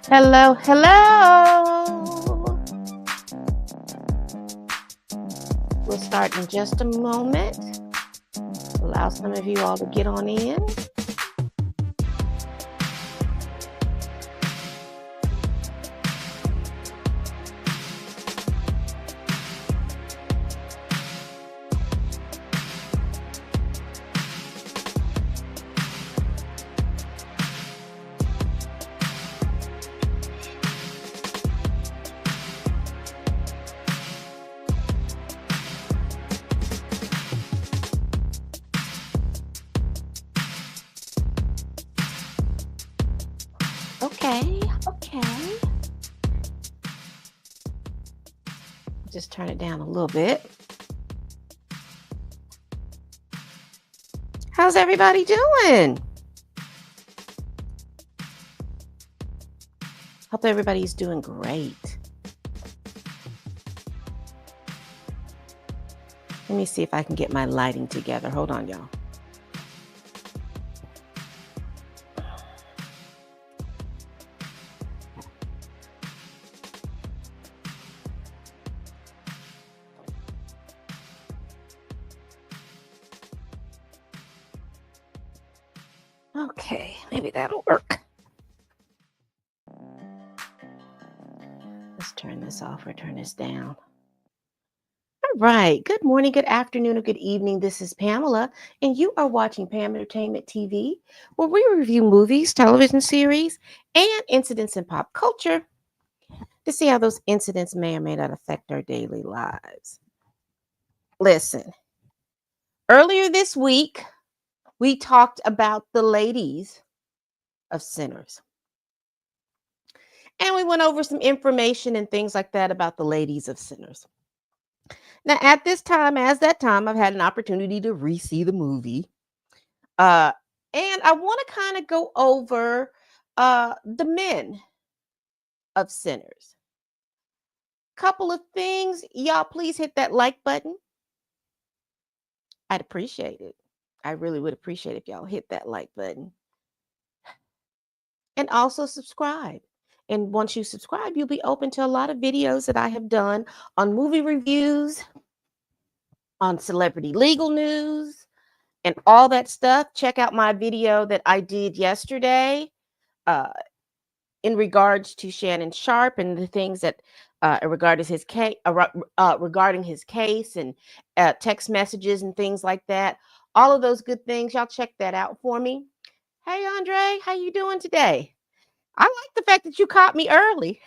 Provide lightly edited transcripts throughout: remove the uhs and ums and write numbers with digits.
Hello, hello. We'll start in just a moment. Allow some of you all to get on in. Okay. Just turn it down a little bit. How's everybody doing? Hope everybody's doing great. Let me see if I can get my lighting together. Hold on, y'all. Okay, maybe that'll work. Let's turn this off or turn this down. All right. Good morning, good afternoon, or good evening. This is Pamela, and you are watching Pam Entertainment TV, where we review movies, television series, and incidents in pop culture to see how those incidents may or may not affect our daily lives. Listen, earlier this week, we talked about the ladies of Sinners. And we went over some information and things like that about the ladies of Sinners. Now, at this time, I've had an opportunity to re-see the movie. Uh, and I want to kind of go over the men of Sinners. Couple of things. Y'all, please hit that like button. I'd appreciate it. I really would appreciate if y'all hit that like button. And also subscribe. And once you subscribe, you'll be open to a lot of videos that I have done on movie reviews, on celebrity legal news, and all that stuff. Check out my video that I did yesterday in regards to Shannon Sharp and the things that regarding his case and text messages and things like that. All of those good things. Y'all check that out for me. Hey, Andre, how you doing today? I like the fact that you caught me early.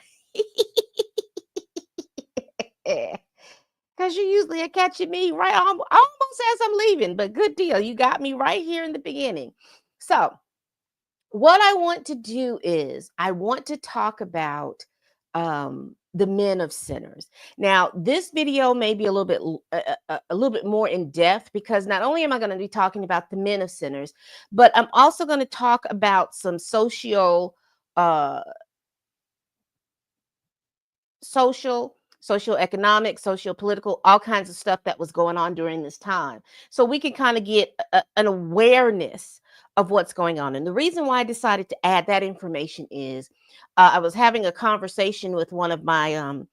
Because you usually are catching me right almost as I'm leaving, but good deal. You got me right here in the beginning. So, what I want to do is I want to talk about the men of Sinners. Now, this video may be a little bit a little bit more in depth because not only am I going to be talking about the men of Sinners, but I'm also going to talk about some uh socioeconomic, socio-political, all kinds of stuff that was going on during this time. So we can kind of get an awareness of what's going on. And the reason why I decided to add that information is I was having a conversation with one of my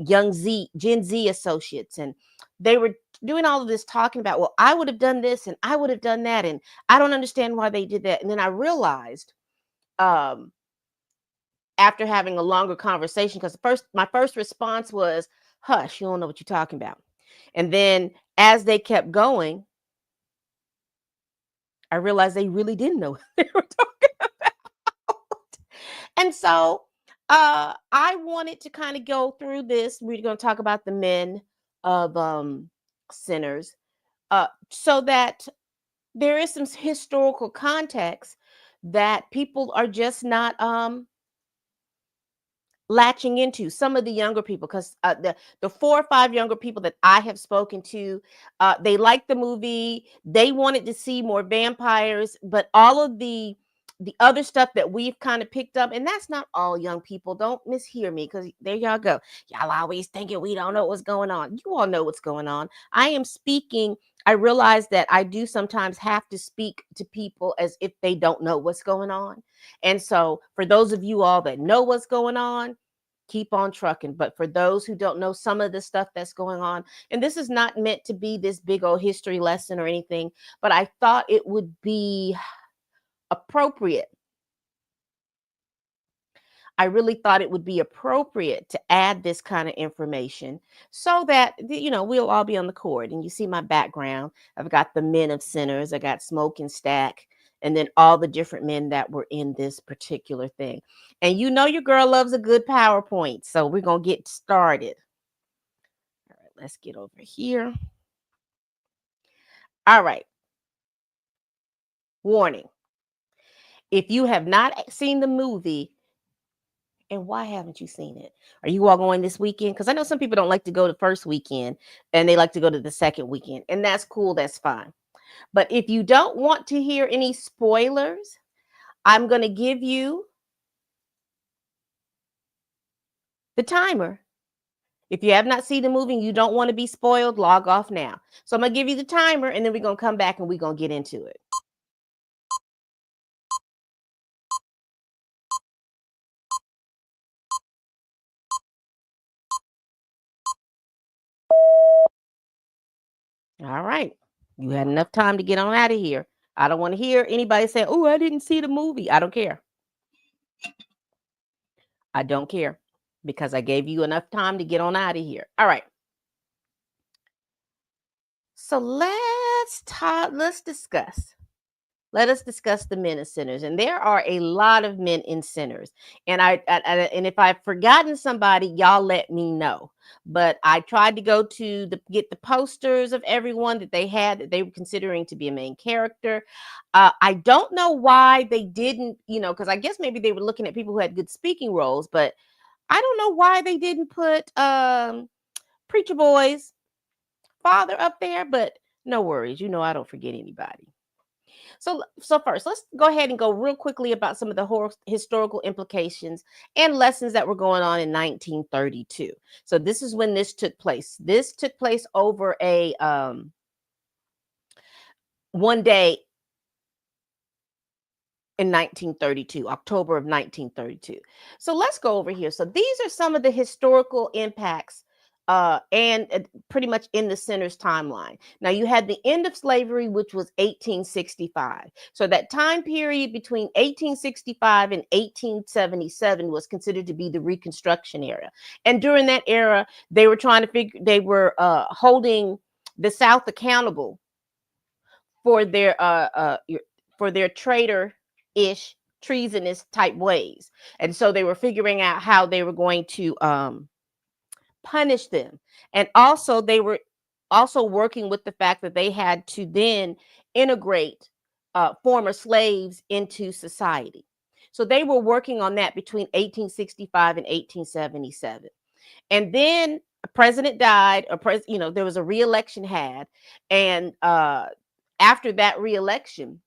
Gen Z associates, and they were doing all of this talking about, well, I would have done this and I would have done that. And I don't understand why they did that. And then I realized, um, after having a longer conversation, because my first response was, hush, you don't know what you're talking about. And then as they kept going, I realized they really didn't know what they were talking about. And so I wanted to kind of go through this. We're going to talk about the men of Sinners, so that there is some historical context that people are just not latching into. Some of the younger people, because the 4 or 5 younger people that I have spoken to, they liked the movie. They wanted to see more vampires, but all of the other stuff that we've kind of picked up, and that's not all young people. Don't mishear me, because there y'all go. Y'all always thinking we don't know what's going on. You all know what's going on. I am speaking I realize that I do sometimes have to speak to people as if they don't know what's going on. And so, for those of you all that know what's going on, keep on trucking. But for those who don't know some of the stuff that's going on, and this is not meant to be this big old history lesson or anything, but I thought it would be appropriate. I really thought it would be appropriate to add this kind of information so that we'll all be on the court. And you see my background. I've got the men of sinners, I got Smoke and Stack, and then all the different men that were in this particular thing. And your girl loves a good PowerPoint. So we're going to get started. All right, let's get over here. All right. Warning. If you have not seen the movie, and why haven't you seen it? Are you all going this weekend? Because I know some people don't like to go the first weekend and they like to go to the second weekend. And that's cool. That's fine. But if you don't want to hear any spoilers, I'm going to give you the timer. If you have not seen the movie and you don't want to be spoiled, log off now. So I'm going to give you the timer and then we're going to come back and we're going to get into it. All right. You had enough time to get on out of here. I don't want to hear anybody say, "Oh, I didn't see the movie." I don't care. I don't care because I gave you enough time to get on out of here. All right. So let's talk, let's discuss. Let us discuss the men in sinners. And there are a lot of men in sinners. And and if I've forgotten somebody, y'all let me know. But I tried to go to get the posters of everyone that they had that they were considering to be a main character. I don't know why they didn't, because I guess maybe they were looking at people who had good speaking roles, but I don't know why they didn't put Preacher Boy's father up there, but no worries. I don't forget anybody. So first, let's go ahead and go real quickly about some of the historical implications and lessons that were going on in 1932. So this is when this took place. This took place over a one day in 1932, October of 1932. So let's go over here. So these are some of the historical impacts and pretty much in the center's timeline. Now you had the end of slavery, which was 1865. So that time period between 1865 and 1877 was considered to be the Reconstruction era. And during that era, they were trying to they were holding the South accountable for their traitor-ish, treasonous type ways. And so they were figuring out how they were going to punish them. And also they were also working with the fact that they had to then integrate former slaves into society. So they were working on that between 1865 and 1877. And then a president died, there was a re-election had, and after that re-election,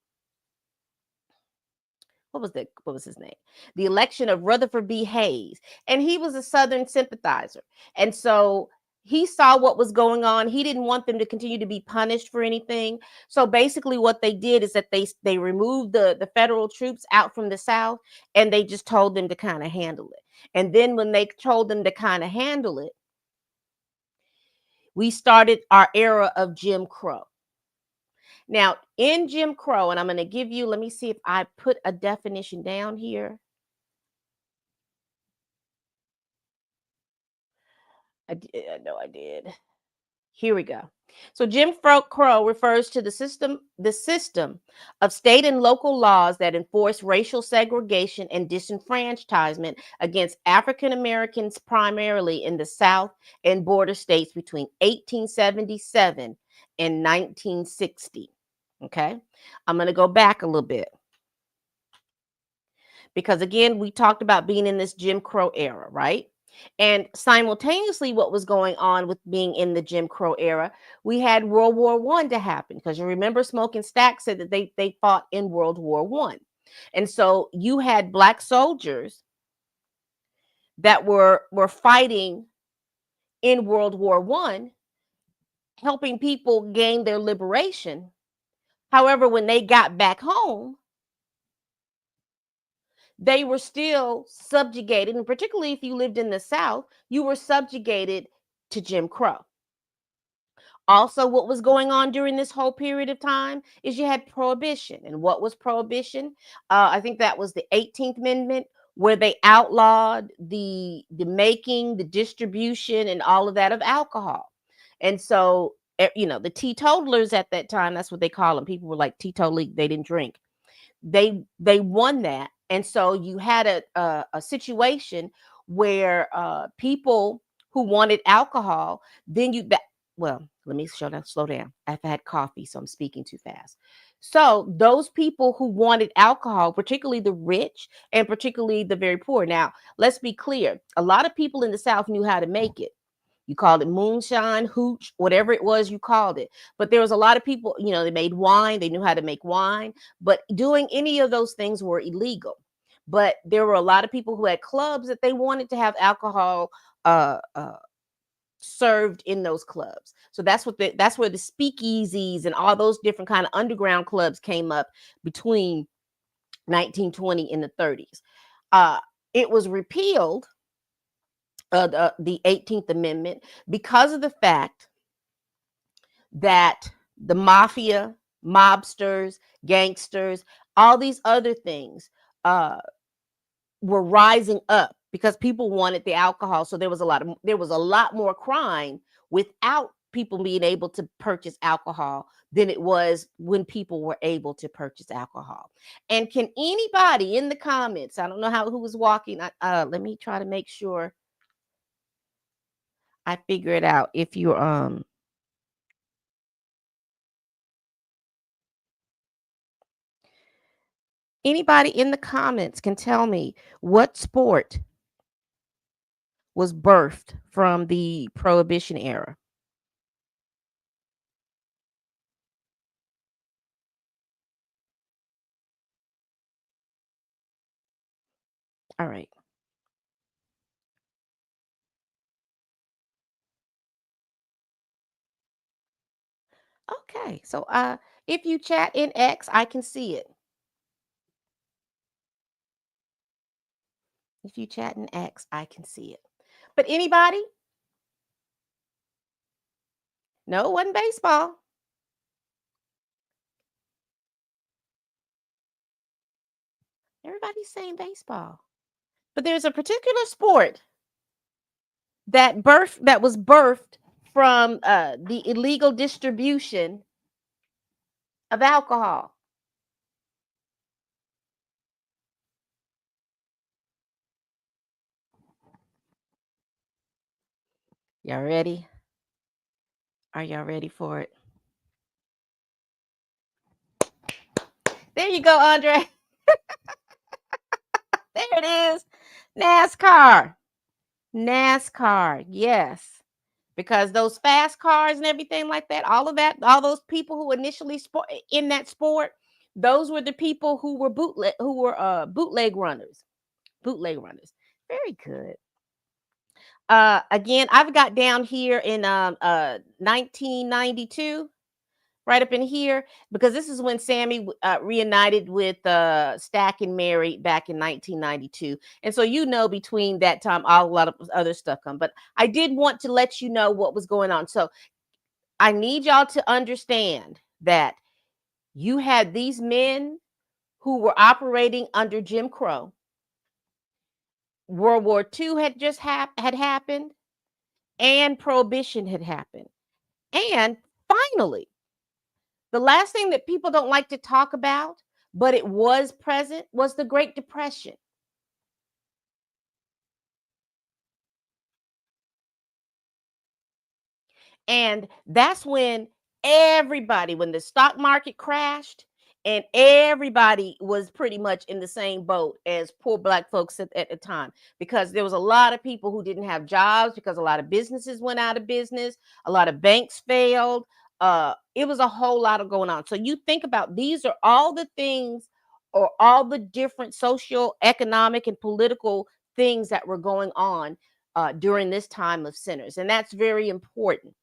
what was his name? The election of Rutherford B. Hayes. And he was a Southern sympathizer. And so he saw what was going on. He didn't want them to continue to be punished for anything. So basically what they did is that they removed the federal troops out from the South, and they just told them to kind of handle it. And then when they told them to kind of handle it, we started our era of Jim Crow. Now, in Jim Crow, and I'm going to give you, let me see if I put a definition down here. I know I did. Here we go. So Jim Crow refers to the system of state and local laws that enforce racial segregation and disenfranchisement against African Americans, primarily in the South and border states between 1877 and 1960. Okay, I'm going to go back a little bit because, again, we talked about being in this Jim Crow era, right? And simultaneously, what was going on with being in the Jim Crow era, we had World War I to happen, because you remember Smoke and Stack said that they fought in World War I. And so you had Black soldiers that were fighting in World War I, helping people gain their liberation. However, when they got back home, they were still subjugated, and particularly if you lived in the South, you were subjugated to Jim Crow. Also, what was going on during this whole period of time is you had prohibition. And what was prohibition? I think that was the 18th Amendment, where they outlawed the making, the distribution, and all of that of alcohol. And so, the teetotalers at that time, that's what they call them. People were like teetotal, they didn't drink. They won that, and so you had a situation where people who wanted alcohol, then you that well, let me slow down. I've had coffee, so I'm speaking too fast. So those people who wanted alcohol, particularly the rich and particularly the very poor. Now, let's be clear. A lot of people in the South knew how to make it. You called it moonshine, hooch, whatever it was you called it. But there was a lot of people, they made wine, they knew how to make wine, but doing any of those things were illegal. But there were a lot of people who had clubs that they wanted to have alcohol served in those clubs. So that's where the speakeasies and all those different kind of underground clubs came up between 1920 and the 30s. It was repealed, the 18th Amendment, because of the fact that the mafia, mobsters, gangsters, all these other things were rising up because people wanted the alcohol. So there was a lot more crime without people being able to purchase alcohol than it was when people were able to purchase alcohol. And can anybody in the comments, I don't know who was walking, let me try to make sure I figure it out. If you're anybody in the comments can tell me what sport was birthed from the Prohibition era. All right. Okay. So if you chat in X, I can see it. If you chat in X, I can see it. But anybody? No, it wasn't baseball. Everybody's saying baseball. But there's a particular sport that was birthed from the illegal distribution of alcohol. Y'all ready? Are y'all ready for it? There you go, Andre. There it is. NASCAR. NASCAR. Yes. Because those fast cars and everything like that, all of that, all those people who initially in that sport, those were the people who were bootleg runners. Bootleg runners. Very good. Again, I've got down here in 1992, right up in here, because this is when Sammy reunited with Stack and Mary back in 1992. And so, between that time, a lot of other stuff come. But I did want to let you know what was going on. So I need y'all to understand that you had these men who were operating under Jim Crow. World War II had just had happened, and Prohibition had happened. And finally, the last thing that people don't like to talk about, but it was present, was the Great Depression. And that's when when the stock market crashed, and everybody was pretty much in the same boat as poor Black folks at the time, because there was a lot of people who didn't have jobs, because a lot of businesses went out of business, a lot of banks failed. It was a whole lot of going on. So you think about, these are all the things, or all the different social, economic, and political things that were going on during this time of sinners. And that's very important.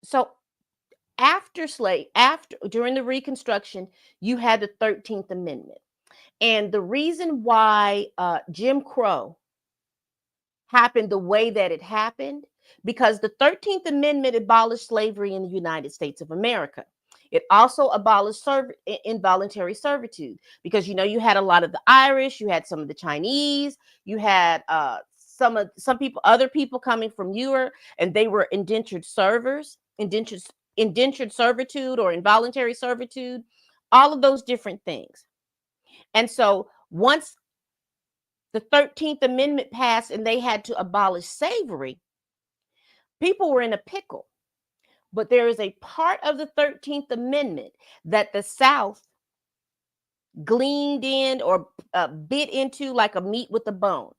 So after during the Reconstruction, you had the 13th Amendment. And the reason why Jim Crow happened the way that it happened, because the 13th Amendment abolished slavery in the United States of America. It also abolished involuntary servitude, because you had a lot of the Irish, you had some of the Chinese, you had other people coming from Europe, and they were indentured servitude or involuntary servitude, all of those different things. And so once the 13th Amendment passed and they had to abolish slavery, people were in a pickle. But there is a part of the 13th Amendment that the South gleaned in or bit into like a meat with a bone.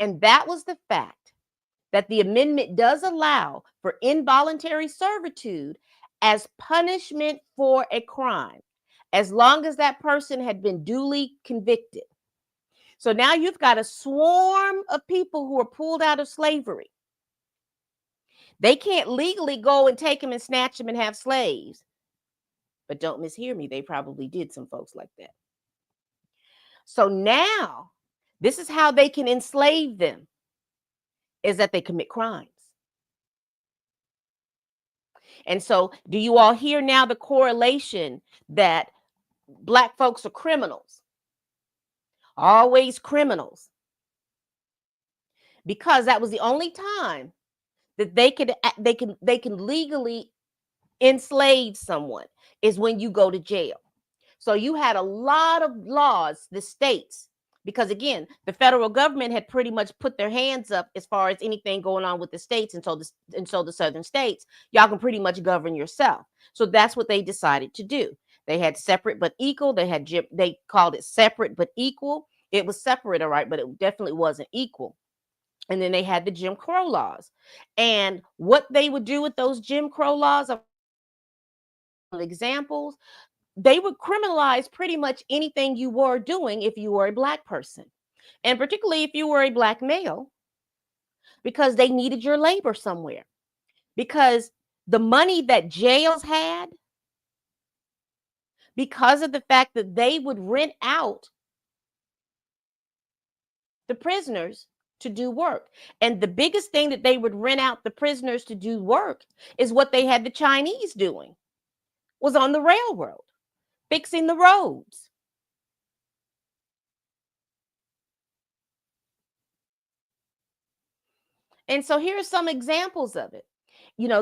And that was the fact that the amendment does allow for involuntary servitude as punishment for a crime, as long as that person had been duly convicted. So now you've got a swarm of people who are pulled out of slavery. They can't legally go and take them and snatch them and have slaves. But don't mishear me, they probably did some folks like that. So now, this is how they can enslave them, is that they commit crimes. And so, do you all hear now the correlation that Black folks are criminals? Always criminals. Because that was the only time that they can legally enslave someone, is when you go to jail. So you had a lot of laws, the states, because again, the federal government had pretty much put their hands up as far as anything going on with the states, and so the southern states, y'all can pretty much govern yourself. So that's what they decided to do. They had separate but equal. They called it separate but equal. It was separate, all right, but it definitely wasn't equal. And then they had the Jim Crow laws. And what they would do with those Jim Crow laws, examples, they would criminalize pretty much anything you were doing if you were a Black person, and particularly if you were a Black male, because they needed your labor somewhere. Because the money that jails had, because of the fact that they would rent out the prisoners to do work. And the biggest thing that they would rent out the prisoners to do work is what they had the Chinese doing, was on the railroad, fixing the roads. And so here are some examples of it.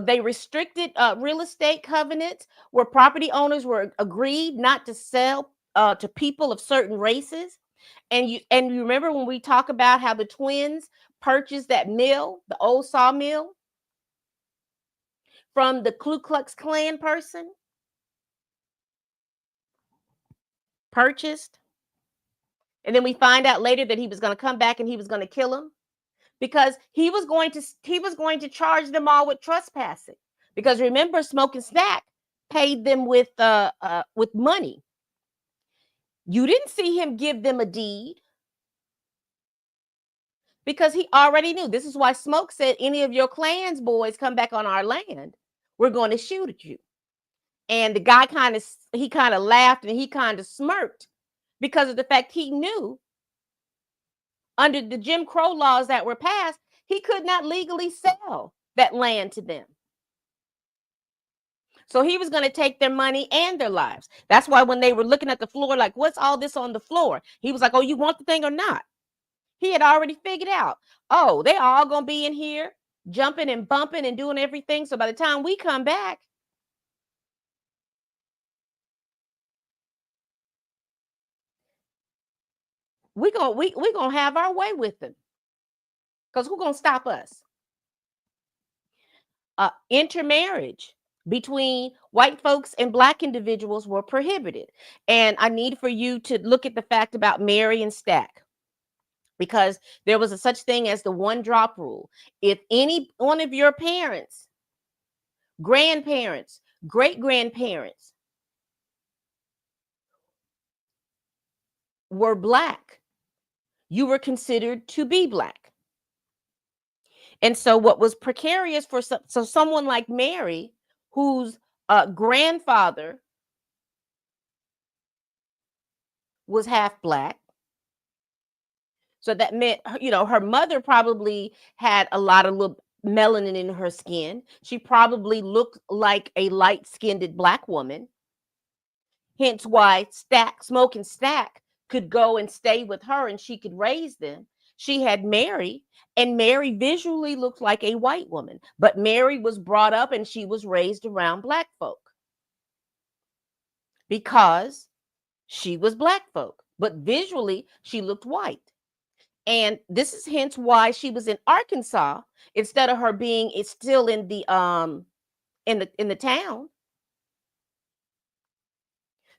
They restricted real estate covenants where property owners were agreed not to sell to people of certain races. And you remember when we talk about how the twins purchased that mill, the old sawmill, from the Ku Klux Klan person? Purchased. And then we find out later that he was going to come back and he was going to kill him, because he was going to charge them all with trespassing. Because remember, Smoke and Stack paid them with money. You didn't see him give them a deed, because he already knew. This is why Smoke said, any of your Klans boys come back on our land, we're going to shoot at you. And the guy kind of laughed and he kind of smirked, because of the fact he knew under the Jim Crow laws that were passed, he could not legally sell that land to them. So he was going to take their money and their lives. That's why when they were looking at the floor, like, what's all this on the floor? He was like, oh, you want the thing or not? He had already figured out, oh, they all going to be in here jumping and bumping and doing everything. So by the time we come back, we're going to have our way with them. Because who's going to stop us? Intermarriage between white folks and Black individuals were prohibited. And I need for you to look at the fact about Mary and Stack, because there was a such thing as the one drop rule. If any one of your parents, grandparents, great grandparents were Black, you were considered to be Black. And so what was precarious for someone like Mary, whose grandfather was half black. So that meant, her mother probably had a lot of little melanin in her skin. She probably looked like a light-skinned black woman. Hence why Smoke and Stack could go and stay with her and she could raise them. She had Mary, and Mary visually looked like a white woman, but Mary was brought up and she was raised around black folk because she was black folk, but visually she looked white. And this is hence why she was in Arkansas instead of her being it's still in the town,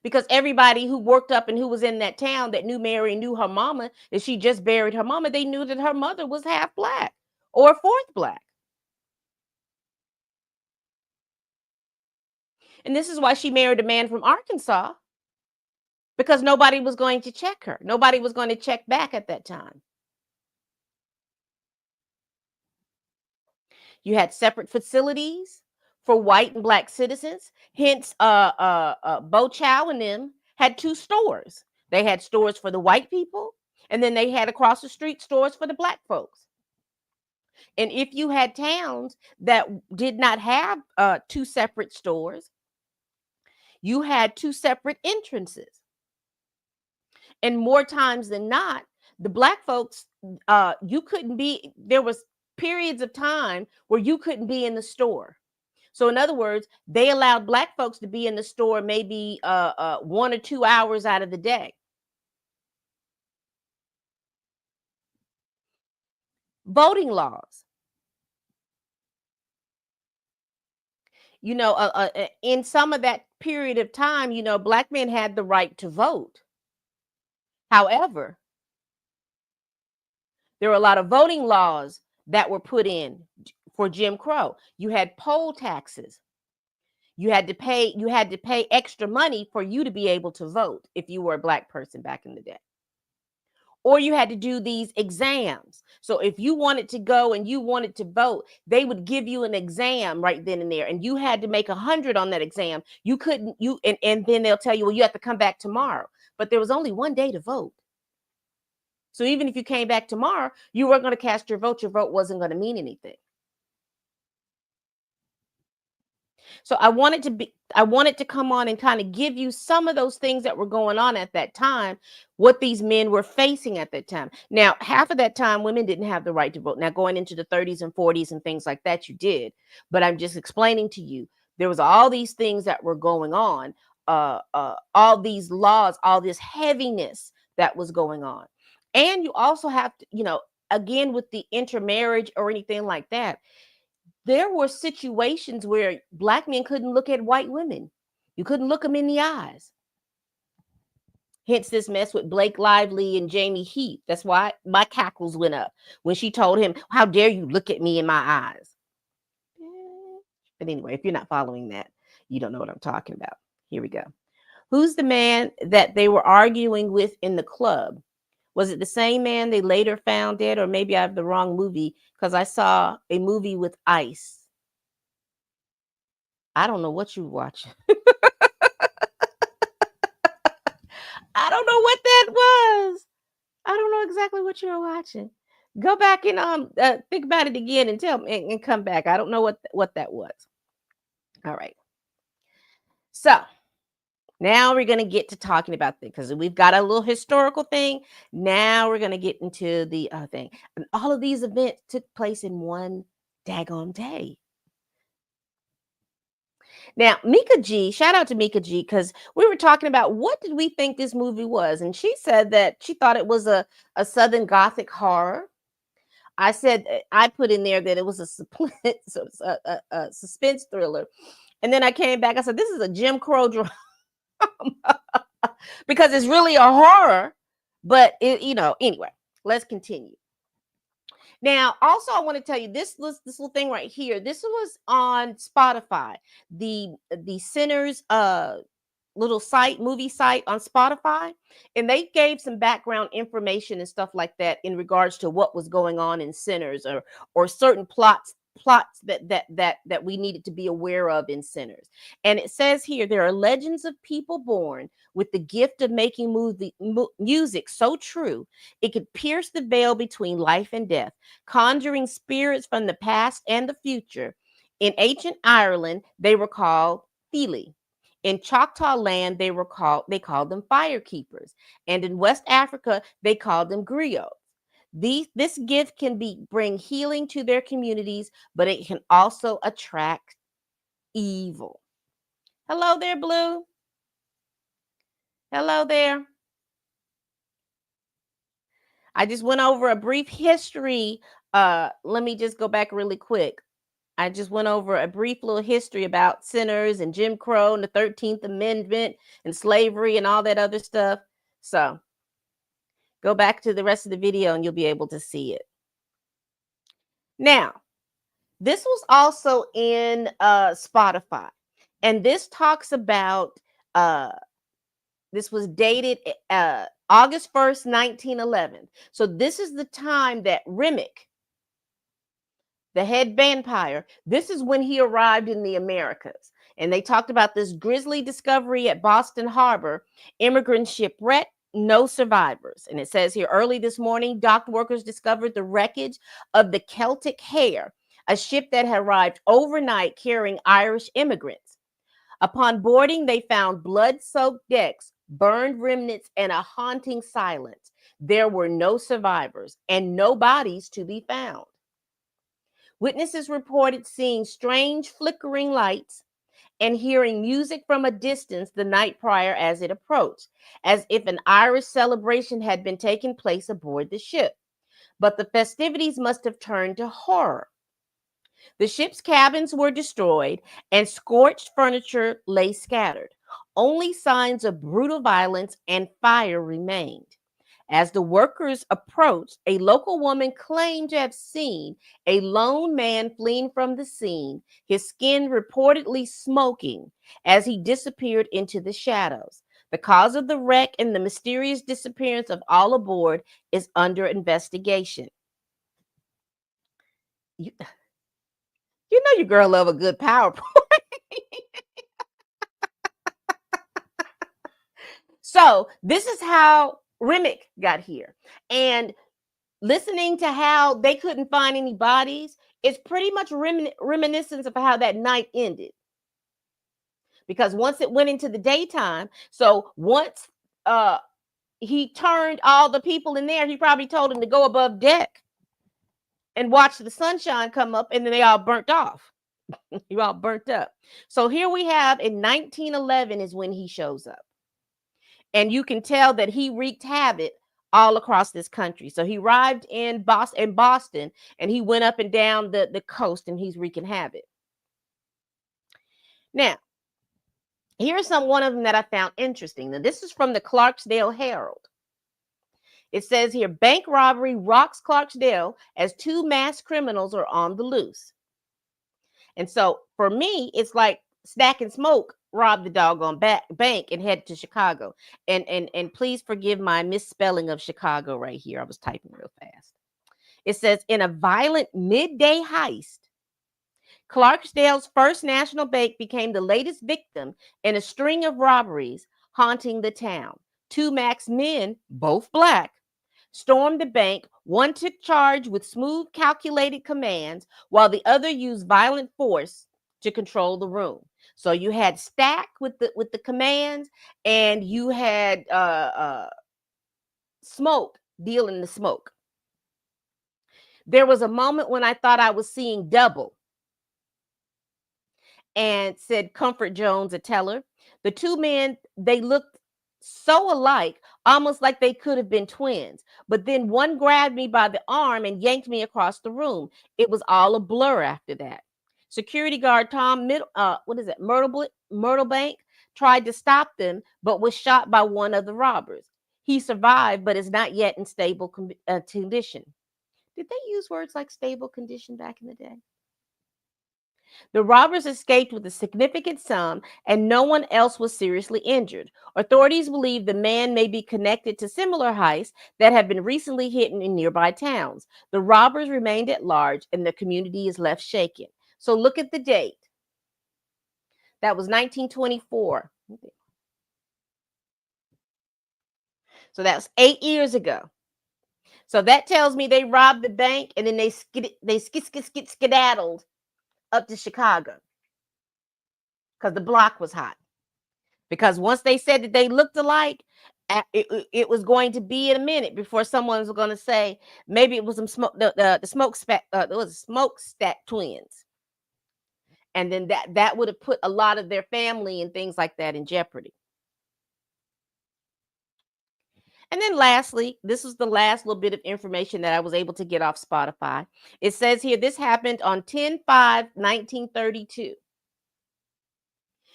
because everybody who worked up and who was in that town that knew Mary, knew her mama, that she just buried her mama, they knew that her mother was half black or fourth black. And this is why she married a man from Arkansas, because nobody was going to check her. Nobody was going to check back at that time. You had separate facilities for white and black citizens. Hence, Bo Chow and them had two stores. They had stores for the white people, and then they had across the street stores for the black folks. And if you had towns that did not have two separate stores, you had two separate entrances. And more times than not, the black folks, you couldn't be, there was periods of time where you couldn't be in the store. So in other words, they allowed black folks to be in the store maybe 1 or 2 hours out of the day. Voting laws. In some of that period of time, black men had the right to vote. However, there were a lot of voting laws that were put in for Jim Crow. You had poll taxes. You had to pay extra money for you to be able to vote if you were a black person back in the day. Or you had to do these exams. So if you wanted to go and you wanted to vote, they would give you an exam right then and there, and you had to make 100 on that exam. You couldn't, and then they'll tell you, well, you have to come back tomorrow. But there was only one day to vote. So even if you came back tomorrow, you weren't going to cast your vote. Your vote wasn't going to mean anything. So I wanted to come on and kind of give you some of those things that were going on at that time, what these men were facing at that time. Now, half of that time, women didn't have the right to vote. Now, going into the 30s and 40s and things like that, you did. But I'm just explaining to you, there was all these things that were going on, all these laws, all this heaviness that was going on. And you also have to, again, with the intermarriage or anything like that, there were situations where black men couldn't look at white women. You couldn't look them in the eyes. Hence this mess with Blake Lively and Jamie Heath. That's why my cackles went up when she told him, how dare you look at me in my eyes? But anyway, if you're not following that, you don't know what I'm talking about. Here we go. Who's the man that they were arguing with in the club? Was it the same man they later found dead? Or maybe I have the wrong movie, because I saw a movie with Ice. I don't know what you watch. I don't know what that was. I don't know exactly what you were watching. Go back and think about it again and tell me and come back. I don't know what that was. All right. So now we're going to get to talking about things, because we've got a little historical thing. Now we're going to get into the thing. And all of these events took place in one daggone day. Now, Mika G, shout out to Mika G, because we were talking about what did we think this movie was. And she said that she thought it was a Southern Gothic horror. I said, I put in there that it was a suspense thriller. And then I came back, I said, this is a Jim Crow drama. Because it's really a horror, but anyway, let's continue. Now, also, I want to tell you this little thing right here. This was on Spotify, the Sinners little movie site on Spotify, and they gave some background information and stuff like that in regards to what was going on in Sinners, or certain plot plots that we needed to be aware of in sinners. And it says here there are legends of people born with the gift of making music so true it could pierce the veil between life and death, conjuring spirits from the past and the future. In ancient Ireland, they were called Fili. In Choctaw land, they called them fire keepers, and in West Africa, they called them griots. This gift can bring healing to their communities, but it can also attract evil. Hello there, Blue. Hello there. I just went over a brief history. Let me just go back really quick. I just went over a brief little history about sinners and Jim Crow and the 13th Amendment and slavery and all that other stuff. So go back to the rest of the video and you'll be able to see it. Now, this was also in Spotify. And this talks about, this was dated August 1st, 1911. So this is the time that Remick, the head vampire, this is when he arrived in the Americas. And they talked about this grisly discovery at Boston Harbor, immigrant shipwreck, no survivors. And it says here, early this morning, dock workers discovered the wreckage of the Celtic Hare, a ship that had arrived overnight carrying Irish immigrants. Upon boarding, they found blood-soaked decks, burned remnants, and a haunting silence. There were no survivors and no bodies to be found. Witnesses reported seeing strange flickering lights and hearing music from a distance the night prior as it approached, as if an Irish celebration had been taking place aboard the ship. But the festivities must have turned to horror. The ship's cabins were destroyed and scorched furniture lay scattered. Only signs of brutal violence and fire remained. As the workers approached, a local woman claimed to have seen a lone man fleeing from the scene, his skin reportedly smoking as he disappeared into the shadows. The cause of the wreck and the mysterious disappearance of all aboard is under investigation. You know your girl love a good PowerPoint. So this is how Remick got here. And listening to how they couldn't find any bodies, it's pretty much reminiscence of how that night ended. Because once it went into the daytime, so once he turned all the people in there, he probably told them to go above deck and watch the sunshine come up, and then they all burnt off. You all burnt up. So here we have in 1911 is when he shows up. And you can tell that he wreaked havoc all across this country. So he arrived in Boston, and he went up and down the coast, and he's wreaking havoc. Now, here's one of them that I found interesting. Now, this is from the Clarksdale Herald. It says here, bank robbery rocks Clarksdale as two masked criminals are on the loose. And so for me, it's like Stack and Smoke robbed the doggone bank and head to Chicago. And please forgive my misspelling of Chicago right here. I was typing real fast. It says, in a violent midday heist, Clarksdale's First National Bank became the latest victim in a string of robberies haunting the town. Two masked men, both black, stormed the bank. One took charge with smooth, calculated commands, while the other used violent force to control the room. So you had Stack with the commands, and you had Smoke dealing the smoke. There was a moment when I thought I was seeing double, and said Comfort Jones, a teller. The two men, they looked so alike, almost like they could have been twins. But then one grabbed me by the arm and yanked me across the room. It was all a blur after that. Security guard Tom Myrtlebank tried to stop them, but was shot by one of the robbers. He survived, but is not yet in stable condition. Did they use words like stable condition back in the day? The robbers escaped with a significant sum, and no one else was seriously injured. Authorities believe the man may be connected to similar heists that have been recently hidden in nearby towns. The robbers remained at large, and the community is left shaken. So look at the date. That was 1924. So that's 8 years ago. So that tells me they robbed the bank and then they skedaddled up to Chicago because the block was hot. Because once they said that they looked alike, it was going to be in a minute before someone was going to say maybe it was some smoke the it was smokestack twins, and then that would have put a lot of their family and things like that in jeopardy. And then lastly, this was the last little bit of information that I was able to get off Spotify. It says here this happened on 10/5/1932.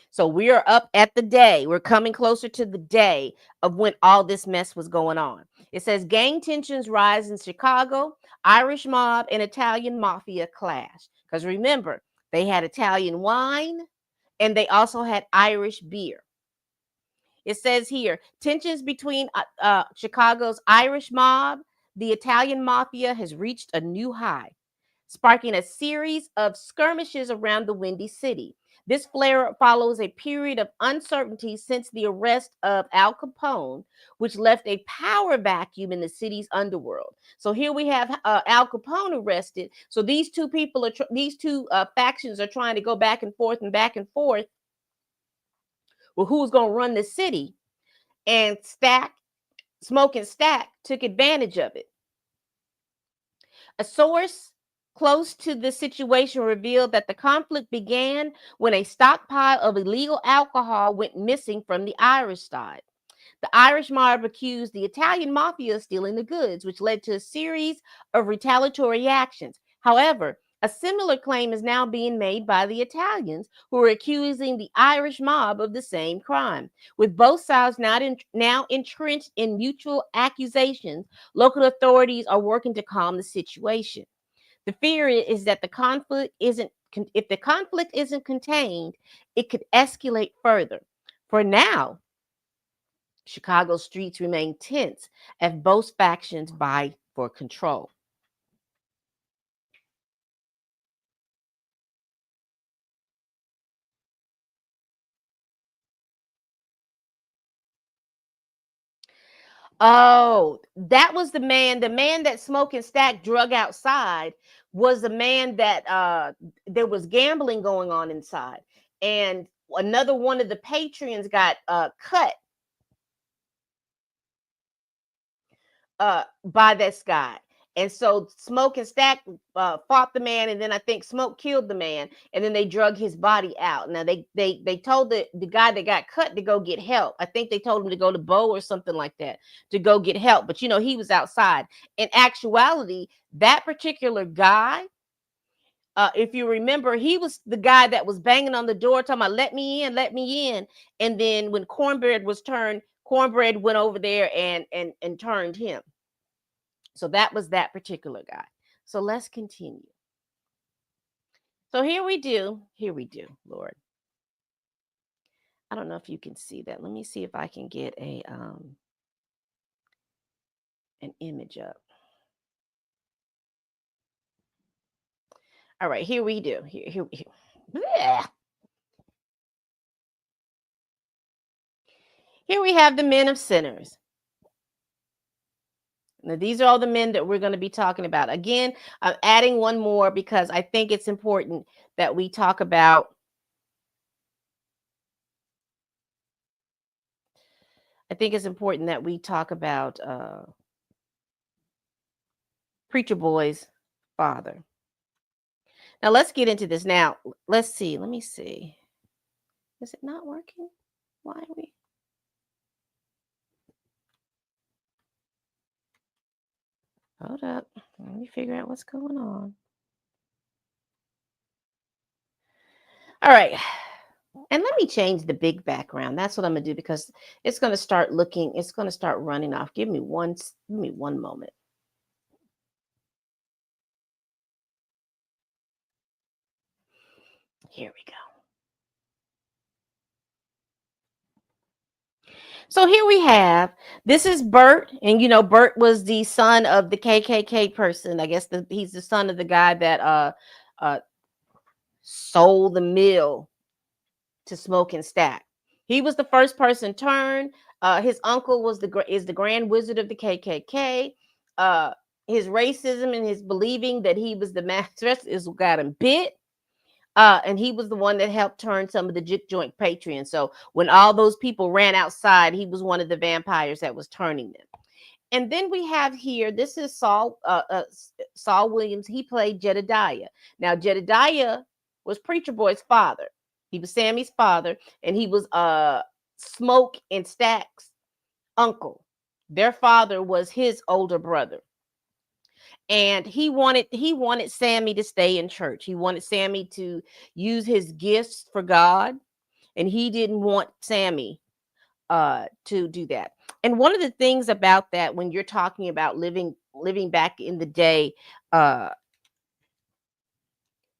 So we are up at the day. We're coming closer to the day of when all this mess was going on. It says gang tensions rise in Chicago, Irish mob and Italian mafia clash. Because remember, they had Italian wine and they also had Irish beer. It says here tensions between Chicago's Irish mob, the Italian mafia has reached a new high, sparking a series of skirmishes around the Windy City. This flare follows a period of uncertainty since the arrest of Al Capone, which left a power vacuum in the city's underworld. So here we have Al Capone arrested. So these two people these two factions are trying to go back and forth and back and forth. Well, who's going to run the city? And Smoke and Stack took advantage of it. A source close to the situation revealed that the conflict began when a stockpile of illegal alcohol went missing from the Irish side. The Irish mob accused the Italian mafia of stealing the goods, which led to a series of retaliatory actions. However, a similar claim is now being made by the Italians, who are accusing the Irish mob of the same crime. With both sides now entrenched in mutual accusations, local authorities are working to calm the situation. The fear is that if the conflict isn't contained, it could escalate further. For now, Chicago streets remain tense as both factions vie for control. Oh, that was the man that Smoke and Stack drug outside was the man that there was gambling going on inside. And another one of the patrons got cut by this guy. And so Smoke and Stack fought the man, and then I think Smoke killed the man, and then they drug his body out. Now they told the guy that got cut to go get help. I think they told him to go to Bo or something like that to go get help. But he was outside. In actuality, that particular guy, if you remember, he was the guy that was banging on the door, talking about let me in, let me in. And then when Cornbread was turned, Cornbread went over there and turned him. So that was that particular guy. So let's continue. So here we do, Lord. I don't know if you can see that. Let me see if I can get an image up. All right, here we do. Here. Here we have the men of sinners. Now, these are all the men that we're going to be talking about. Again, I'm adding one more because I think it's important that we talk about. I think it's important that we talk about Preacher Boy's father. Now, let's get into this. Now, let's see. Let me see. Is it not working? Why are we? Hold up. Let me figure out what's going on. All right. And let me change the big background. That's what I'm going to do because it's going to start running off. Give me one moment. Here we go. So here we have, this is Bert, and Bert was the son of the KKK person. I guess he's the son of the guy that uh sold the mill to Smoke and Stack. He was the first person turned. His uncle is the Grand Wizard of the KKK. Uh, his racism and his believing that he was the master is what got him bit. And he was the one that helped turn some of the Jick Joint Patriots. So when all those people ran outside, he was one of the vampires that was turning them. And then we have here, this is Saul Williams. He played Jedediah. Now, Jedediah was Preacher Boy's father. He was Sammy's father, and he was Smoke and Stack's uncle. Their father was his older brother. And he wanted Sammy to stay in church. He wanted Sammy to use his gifts for God, and he didn't want Sammy to do that. And one of the things about that, when you're talking about living back in the day, uh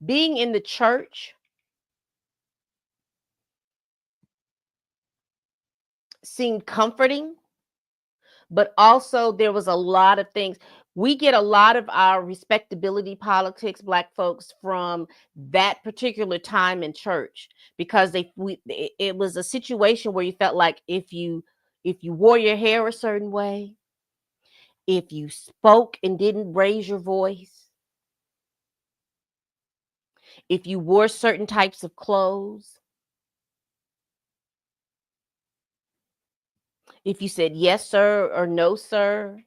being in the church seemed comforting, but also there was a lot of things. We get a lot of our respectability politics, Black folks, from that particular time in church, because it was a situation where you felt like if you wore your hair a certain way, if you spoke and didn't raise your voice, if you wore certain types of clothes, if you said yes sir or no sir,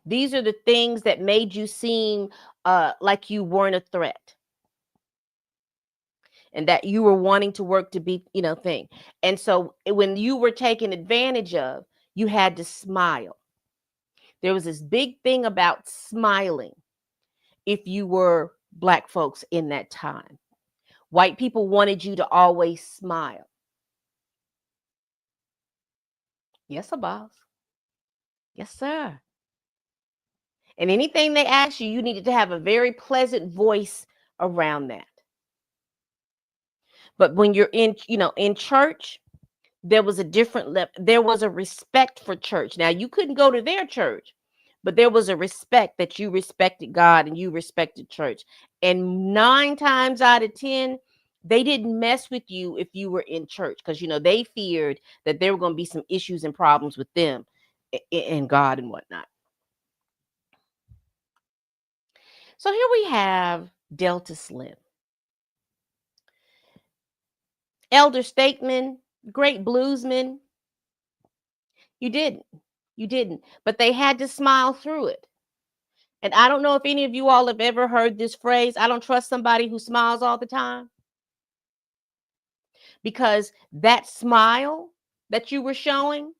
these are the things that made you seem like you weren't a threat, and that you were wanting to work to be, thing. And so when you were taken advantage of, you had to smile. There was this big thing about smiling if you were Black folks in that time. White people wanted you to always smile. Yes, sir, boss. Yes, sir. And anything they asked you, you needed to have a very pleasant voice around that. But when you're in church, there was a there was a respect for church. Now, you couldn't go to their church, but there was a respect that you respected God and you respected church. And 9 times out of 10, they didn't mess with you if you were in church, because they feared that there were going to be some issues and problems with them and God and whatnot. So here we have Delta Slim. Elder Statesman, great bluesman. You didn't. You didn't. But they had to smile through it. And I don't know if any of you all have ever heard this phrase, I don't trust somebody who smiles all the time. Because that smile that you were showing,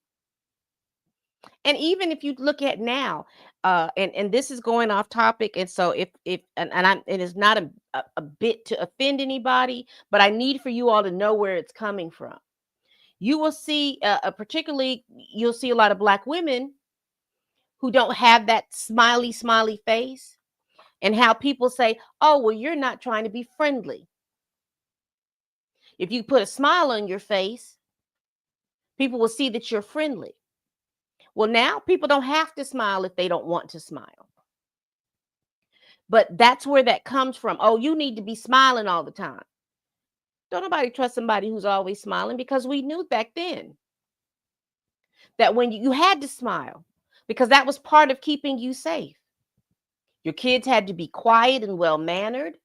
and even if you look at now, and this is going off topic, and so if and I'm it is not a bit to offend anybody, but I need for you all to know where it's coming from. You will see, particularly, you'll see a lot of Black women who don't have that smiley face, and how people say, oh, well, you're not trying to be friendly. If you put a smile on your face, people will see that you're friendly. Well, now people don't have to smile if they don't want to smile. But that's where that comes from. Oh, you need to be smiling all the time. Don't nobody trust somebody who's always smiling, because we knew back then that when you had to smile, because that was part of keeping you safe. Your kids had to be quiet and well mannered.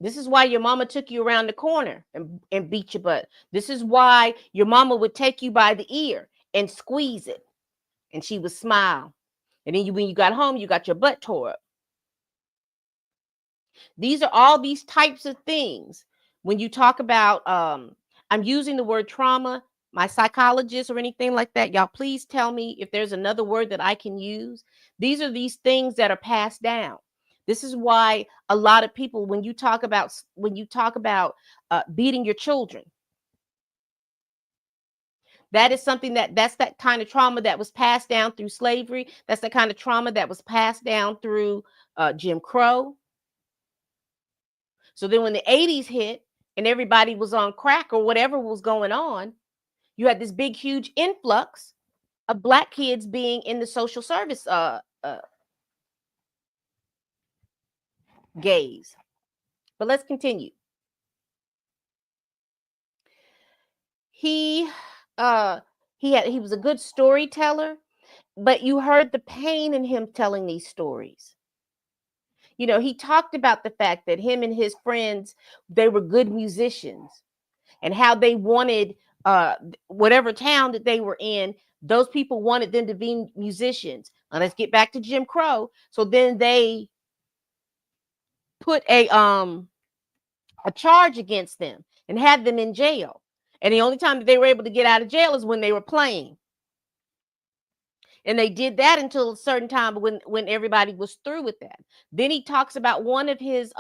This is why your mama took you around the corner and beat your butt. This is why your mama would take you by the ear and squeeze it, and she would smile. And then when you got home, you got your butt tore up. These are all these types of things. When you talk about, I'm using the word trauma, my psychologist or anything like that, y'all please tell me if there's another word that I can use. These are these things that are passed down. This is why a lot of people, when you talk about beating your children, That is something that's that kind of trauma that was passed down through slavery. That's the kind of trauma that was passed down through Jim Crow. So then when the 80s hit and everybody was on crack or whatever was going on, you had this big, huge influx of Black kids being in the social service gaze. But let's continue. He he was a good storyteller, but you heard the pain in him telling these stories. You know, he talked about the fact that him and his friends, they were good musicians, and how they wanted whatever town that they were in, those people wanted them to be musicians. Now let's get back to Jim Crow. So then they put a charge against them and had them in jail. And the only time that they were able to get out of jail is when they were playing. And they did that until a certain time when everybody was through with that. Then he talks about one of his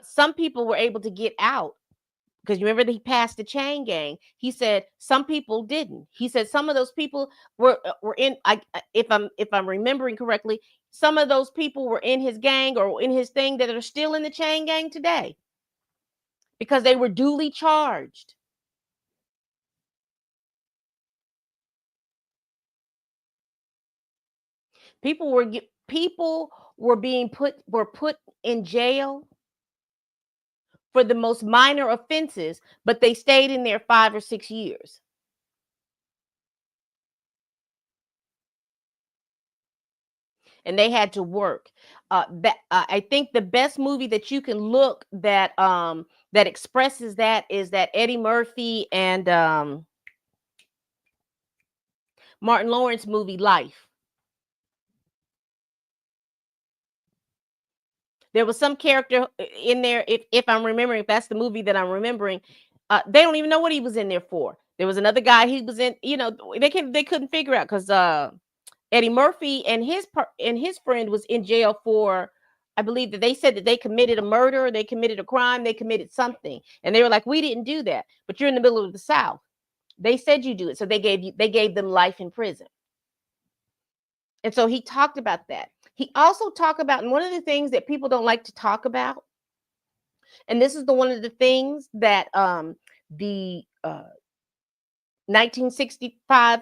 some people were able to get out because you remember that he passed the chain gang. He said some people didn't. He said some of those people were in. If I'm remembering correctly, some of those people were in his gang or in his thing that are still in the chain gang today because they were duly charged. People were being put in jail for the most minor offenses, but they stayed in there 5 or 6 years. And they had to work. I think the best movie that you can look that that expresses that is that Eddie Murphy and Martin Lawrence movie Life. There was some character in there, if I'm remembering, if that's the movie that I'm remembering, they don't even know what he was in there for. There was another guy he was in, you know, they couldn't figure out because Eddie Murphy and his friend was in jail for, I believe that they said that they committed a murder, they committed a crime, they committed something, and they were like, we didn't do that, but you're in the middle of the South. They said you do it, so they gave them life in prison. And so he talked about that. He also talked about, and one of the things that people don't like to talk about, and this is one of the things that the 1965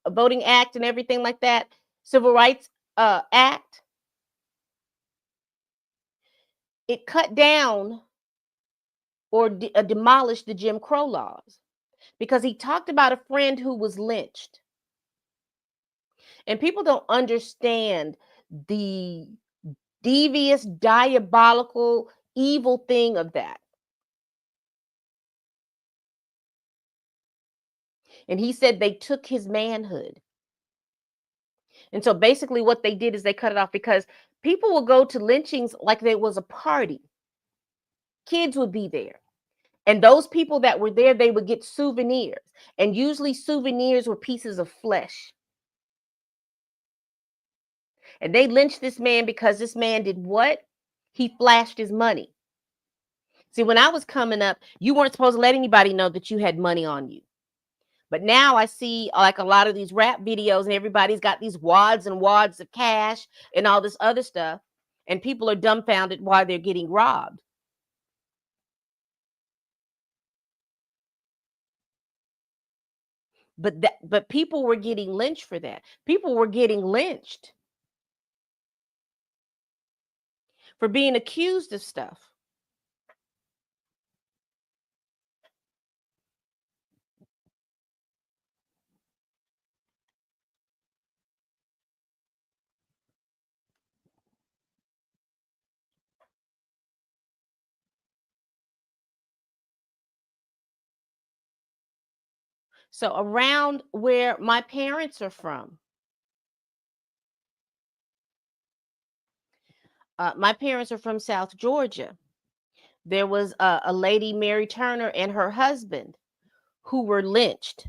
Voting Act and everything like that, Civil Rights Act, it cut down or demolished the Jim Crow laws because he talked about a friend who was lynched. And people don't understand the devious, diabolical, evil thing of that. And he said they took his manhood. And so basically what they did is they cut it off because people will go to lynchings like there was a party. Kids would be there. And those people that were there, they would get souvenirs. And usually souvenirs were pieces of flesh. And they lynched this man because this man did what? He flashed his money. See, when I was coming up, you weren't supposed to let anybody know that you had money on you. But now I see like a lot of these rap videos and everybody's got these wads and wads of cash and all this other stuff. And people are dumbfounded why they're getting robbed. But people were getting lynched for that. People were getting lynched for being accused of stuff. So around where my parents are from, my parents are from South Georgia. There was a lady, Mary Turner, and her husband who were lynched,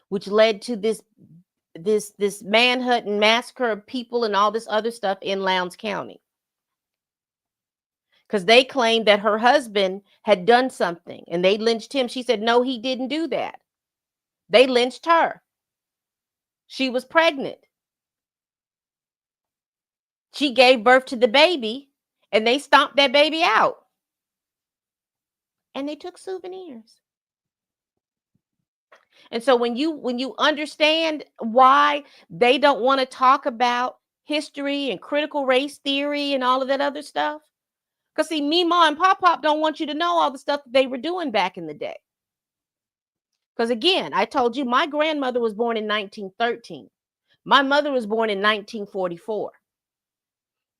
which led to this manhunt and massacre of people and all this other stuff in Lowndes County. Because they claimed that her husband had done something and they lynched him. She said, no, he didn't do that. They lynched her. She was pregnant. She gave birth to the baby and they stomped that baby out. And they took souvenirs. And so when you understand why they don't want to talk about history and critical race theory and all of that other stuff, because see, Mima and Pop Pop don't want you to know all the stuff that they were doing back in the day. Because again, I told you my grandmother was born in 1913. My mother was born in 1944.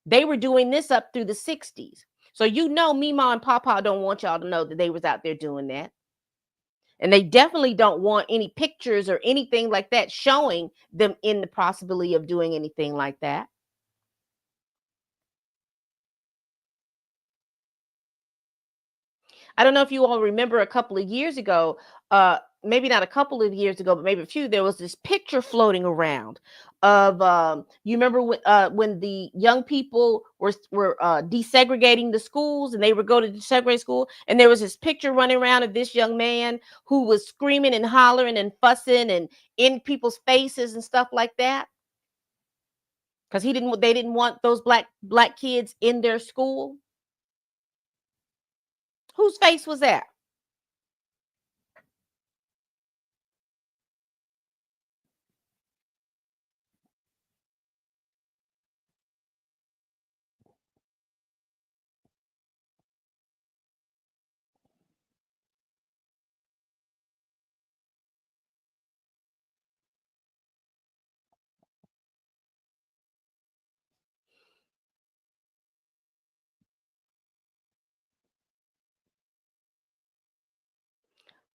They were doing this up through the 60s. So you know Mima and Pop Pop don't want y'all to know that they was out there doing that. And they definitely don't want any pictures or anything like that showing them in the possibility of doing anything like that. I don't know if you all remember a couple of years ago, maybe not a couple of years ago, but maybe a few, there was this picture floating around of, you remember when the young people were desegregating the schools and they would go to desegregate school, and there was this picture running around of this young man who was screaming and hollering and fussing and in people's faces and stuff like that because they didn't want those black kids in their school. Whose face was that?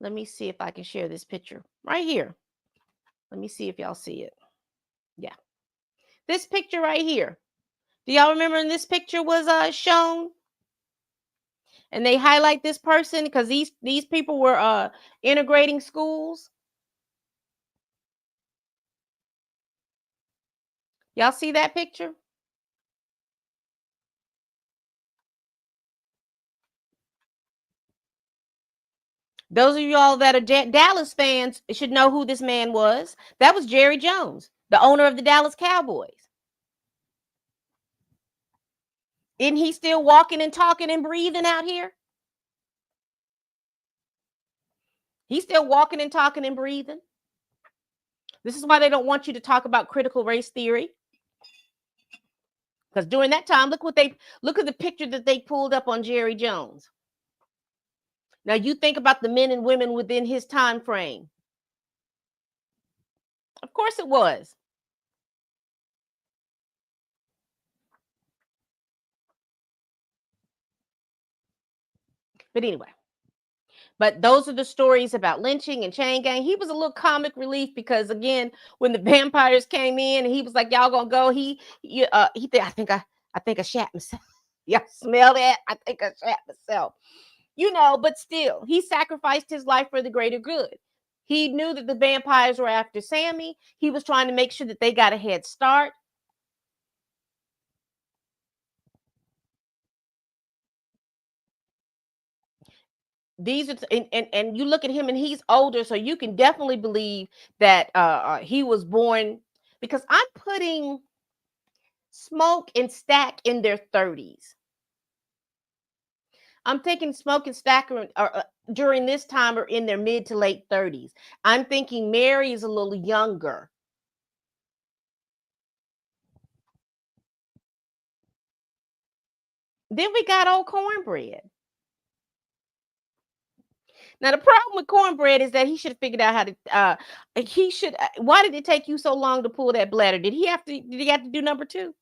Let me see if I can share this picture right here. Let me see if y'all see it. Yeah. This picture right here. Do y'all remember when this picture was shown? And they highlight this person because these people were integrating schools. Y'all see that picture? Those of y'all that are Dallas fans should know who this man was. That was Jerry Jones, the owner of the Dallas Cowboys. Isn't he still walking and talking and breathing out here? He's still walking and talking and breathing. This is why they don't want you to talk about critical race theory. Because during that time, look at the picture that they pulled up on Jerry Jones. Now you think about the men and women within his time frame. Of course it was. But anyway, but those are the stories about lynching and chain gang. He was a little comic relief because again, when the vampires came in and he was like, "Y'all gonna go?" He I think I shat myself. Y'all smell that? I think I shat myself. But still, he sacrificed his life for the greater good. He knew that the vampires were after Sammy. He was trying to make sure that they got a head start. These are and you look at him and he's older, so you can definitely believe that he was born because I'm putting Smoke and Stack in their 30s. I'm thinking Smoke and Stack during this time are in their mid to late 30s. I'm thinking Mary is a little younger. Then we got old Cornbread. Now the problem with Cornbread is that he should have figured out how to. He should. Why did it take you so long to pull that bladder? Did he have to? Did he have to do number two?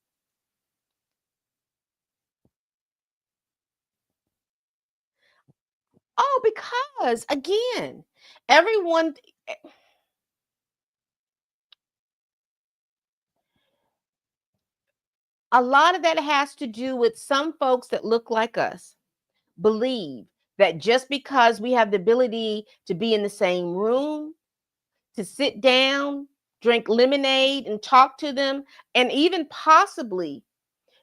Oh, because again, everyone. A lot of that has to do with some folks that look like us believe that just because we have the ability to be in the same room, to sit down, drink lemonade, and talk to them, and even possibly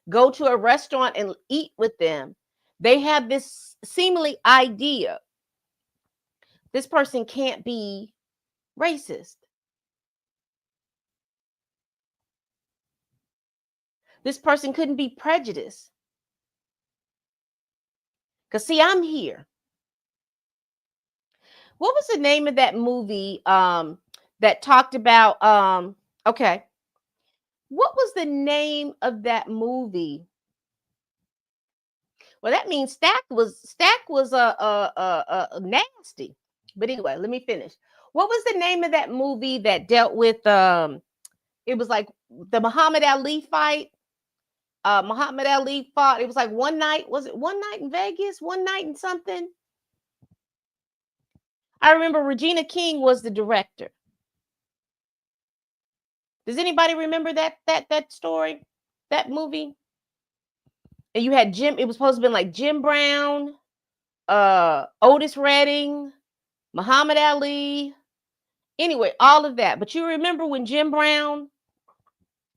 go to a restaurant and eat with them, they have this seemingly idea this person can't be racist. This person couldn't be prejudiced. Because, see, I'm here. What was the name of that movie that talked about okay. What was the name of that movie? Well, that means Stack was nasty. But anyway, let me finish. What was the name of that movie that dealt with it was like the Muhammad Ali fight? Muhammad Ali fought. It was like one night. Was it one night in Vegas? One night in something? I remember Regina King was the director. Does anybody remember that story? That movie? And you had Jim, it was supposed to be like Jim Brown, Otis Redding, Muhammad Ali. Anyway, all of that. But you remember when Jim Brown,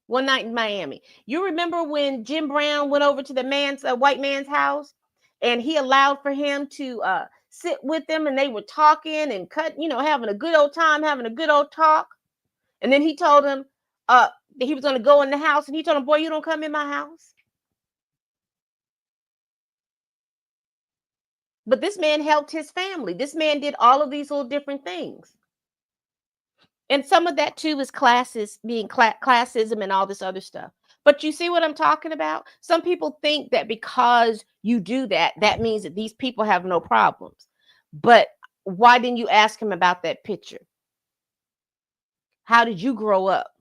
one night in Miami, you remember when Jim Brown went over to the man's white man's house and he allowed for him to sit with them and they were talking and having a good old time, having a good old talk. And then he told him that he was going to go in the house and he told him, boy, you don't come in my house. But this man helped his family. This man did all of these little different things. And some of that too is classism and all this other stuff. But you see what I'm talking about? Some people think that because you do that, that means that these people have no problems. But why didn't you ask him about that picture? How did you grow up?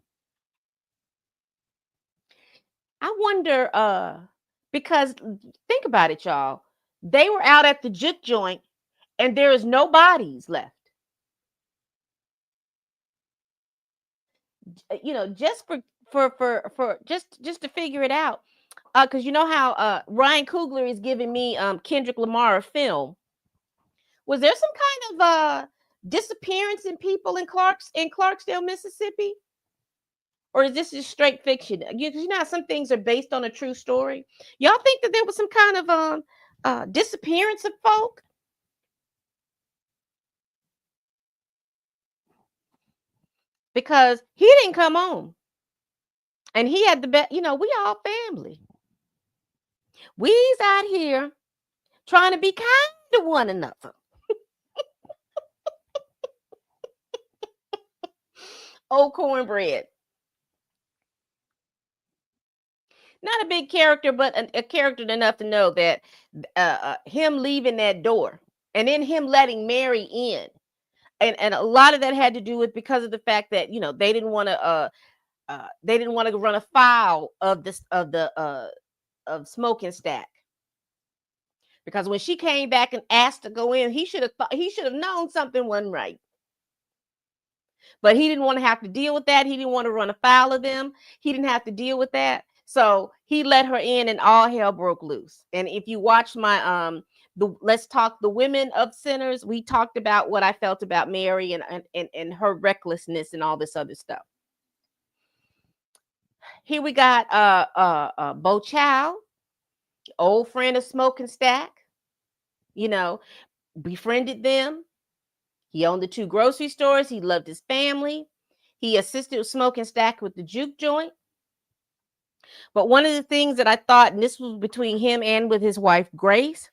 I wonder, because think about it, y'all. They were out at the juke joint and there is no bodies left. Just for just to figure it out. Because you know how Ryan Coogler is giving me Kendrick Lamar a film. Was there some kind of disappearance in people in Clarksdale, Mississippi? Or is this just straight fiction? Because you know how some things are based on a true story. Y'all think that there was some kind of disappearance of folk? Because he didn't come home. And he had the best, we all family. We's out here trying to be kind to one another. Old cornbread. Not a big character, but a character enough to know that him leaving that door and then him letting Mary in. And a lot of that had to do with because of the fact that they didn't want to run afoul of this of Smoking Stack. Because when she came back and asked to go in, he should have known something wasn't right. But he didn't want to have to deal with that. He didn't want to run afoul of them. He didn't have to deal with that. So he let her in and all hell broke loose. And if you watch my Let's Talk the Women of Sinners, we talked about what I felt about Mary and her recklessness and all this other stuff. Here we got Bo Chow, old friend of Smoking Stack, befriended them. He owned the 2 grocery stores. He loved his family. He assisted Smoking Stack with the juke joint. But one of the things that I thought, and this was between him and with his wife Grace,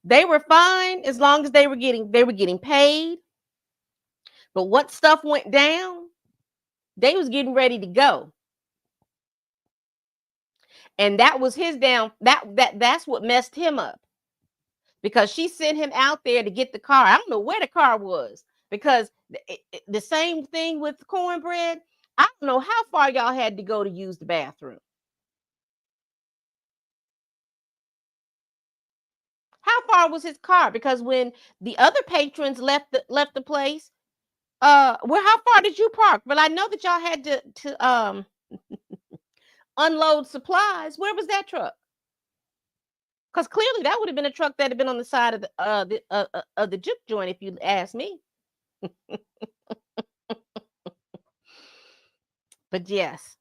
they were fine as long as they were getting paid. But once stuff went down, they was getting ready to go. And that was his that's what messed him up. Because she sent him out there to get the car. I don't know where the car was. Because the same thing with the cornbread. I don't know how far y'all had to go to use the bathroom. How far was his car? Because when the other patrons left the place, how far did you park? Well, I know that y'all had to unload supplies. Where was that truck? Because clearly that would have been a truck that had been on the side of the juke joint, if you ask me. But yes,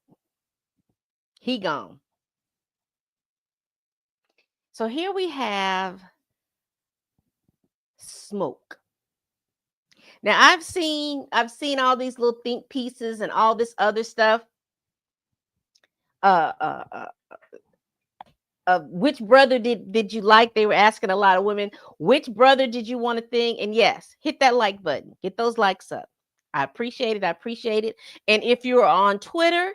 he gone. So here we have Smoke. Now I've seen all these little think pieces and all this other stuff. Uh, uh, uh, which brother did you like? They were asking a lot of women, which brother did you want to think? And yes, hit that like button. Get those likes up. I appreciate it. I appreciate it. And if you're on Twitter,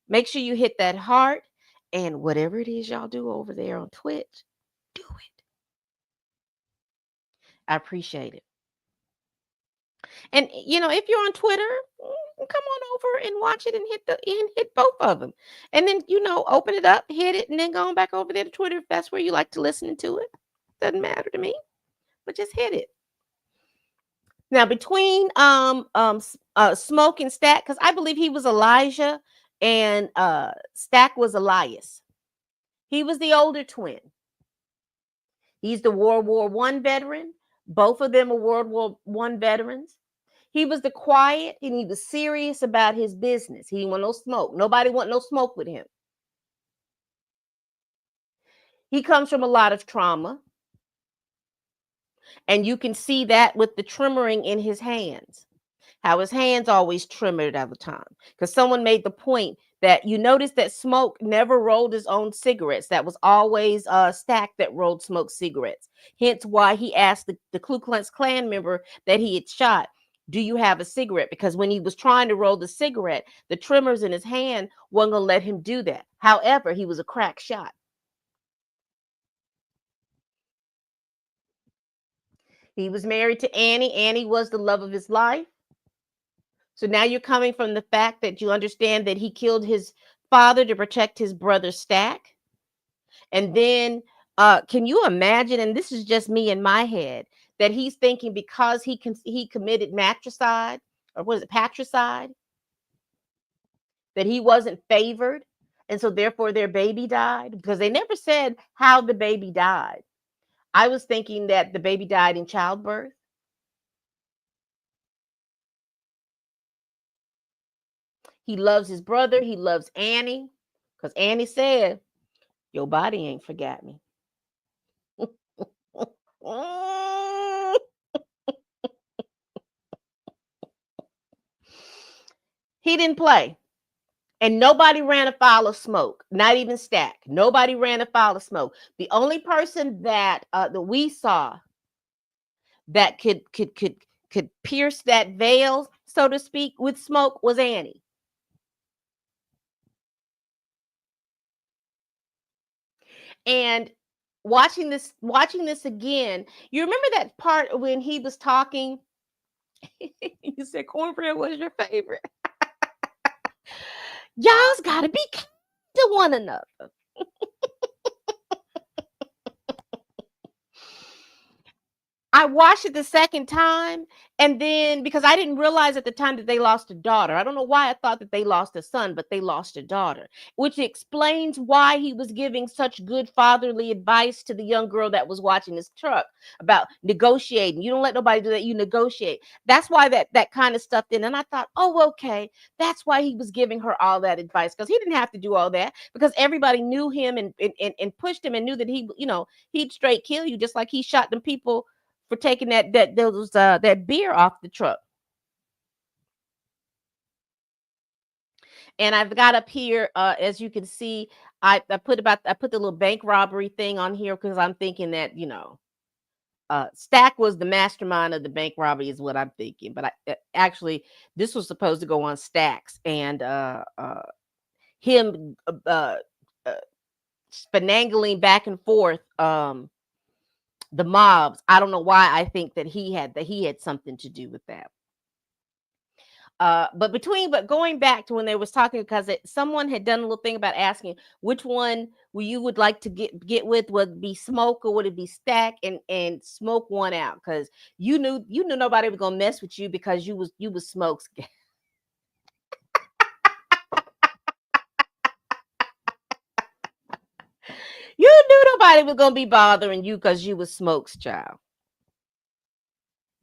make sure you hit that heart. And whatever it is y'all do over there on Twitch, do it. I appreciate it. And if you're on Twitter, come on over and watch it and hit both of them. And then open it up, hit it, and then go on back over there to Twitter if that's where you like to listen to it. Doesn't matter to me, but just hit it. Now between Smoke and Stack, because I believe he was Elijah and Stack was Elias. He was the older twin. He's the World War One veteran. Both of them are World War One veterans. He was the quiet and he was serious about his business. He didn't want no smoke. Nobody want no smoke with him. He comes from a lot of trauma. And you can see that with the tremoring in his hands. How his hands always trembled all the time. Because someone made the point that you notice that Smoke never rolled his own cigarettes. That was always Stack that rolled Smoke cigarettes. Hence why he asked the Ku Klux Klan member that he had shot, do you have a cigarette? Because when he was trying to roll the cigarette, the tremors in his hand wasn't going to let him do that. However, he was a crack shot. He was married to Annie. Annie was the love of his life. So now you're coming from the fact that you understand that he killed his father to protect his brother Stack. And then can you imagine, and this is just me in my head, that he's thinking because he committed matricide, or what is it, patricide, that he wasn't favored. And so therefore their baby died, because they never said how the baby died. I was thinking that the baby died in childbirth. He loves his brother. He loves Annie, because Annie said, your body ain't forgot me. He didn't play. And nobody ran afoul of Smoke, not even Stack. Nobody ran afoul of Smoke. The only person that we saw that could pierce that veil, so to speak, with Smoke was Annie. And watching this again, you remember that part when he was talking? You said cornbread was your favorite. Y'all's gotta be kind to one another. I watched it the second time, and then because I didn't realize at the time that they lost a daughter. I don't know why I thought that they lost a son, but they lost a daughter, which explains why he was giving such good fatherly advice to the young girl that was watching his truck about negotiating. You don't let nobody do that, you negotiate. That's why that kind of stuff in. And I thought, oh, okay, that's why he was giving her all that advice, because he didn't have to do all that, because everybody knew him and pushed him and knew that he'd straight kill you, just like he shot them people for taking that beer off the truck. And I've got up here, as you can see, I put the little bank robbery thing on here because I'm thinking that Stack was the mastermind of the bank robbery is what I'm thinking. But actually this was supposed to go on Stacks, and him finagling back and forth the mobs. I don't know why I think that he had something to do with that. But going back to when they was talking, because someone had done a little thing about asking which one you would like to get with, would it be Smoke or would it be Stack, and Smoke won out because you knew nobody was gonna mess with you because you was Smoke's. You knew nobody was gonna be bothering you because you was Smoke's child.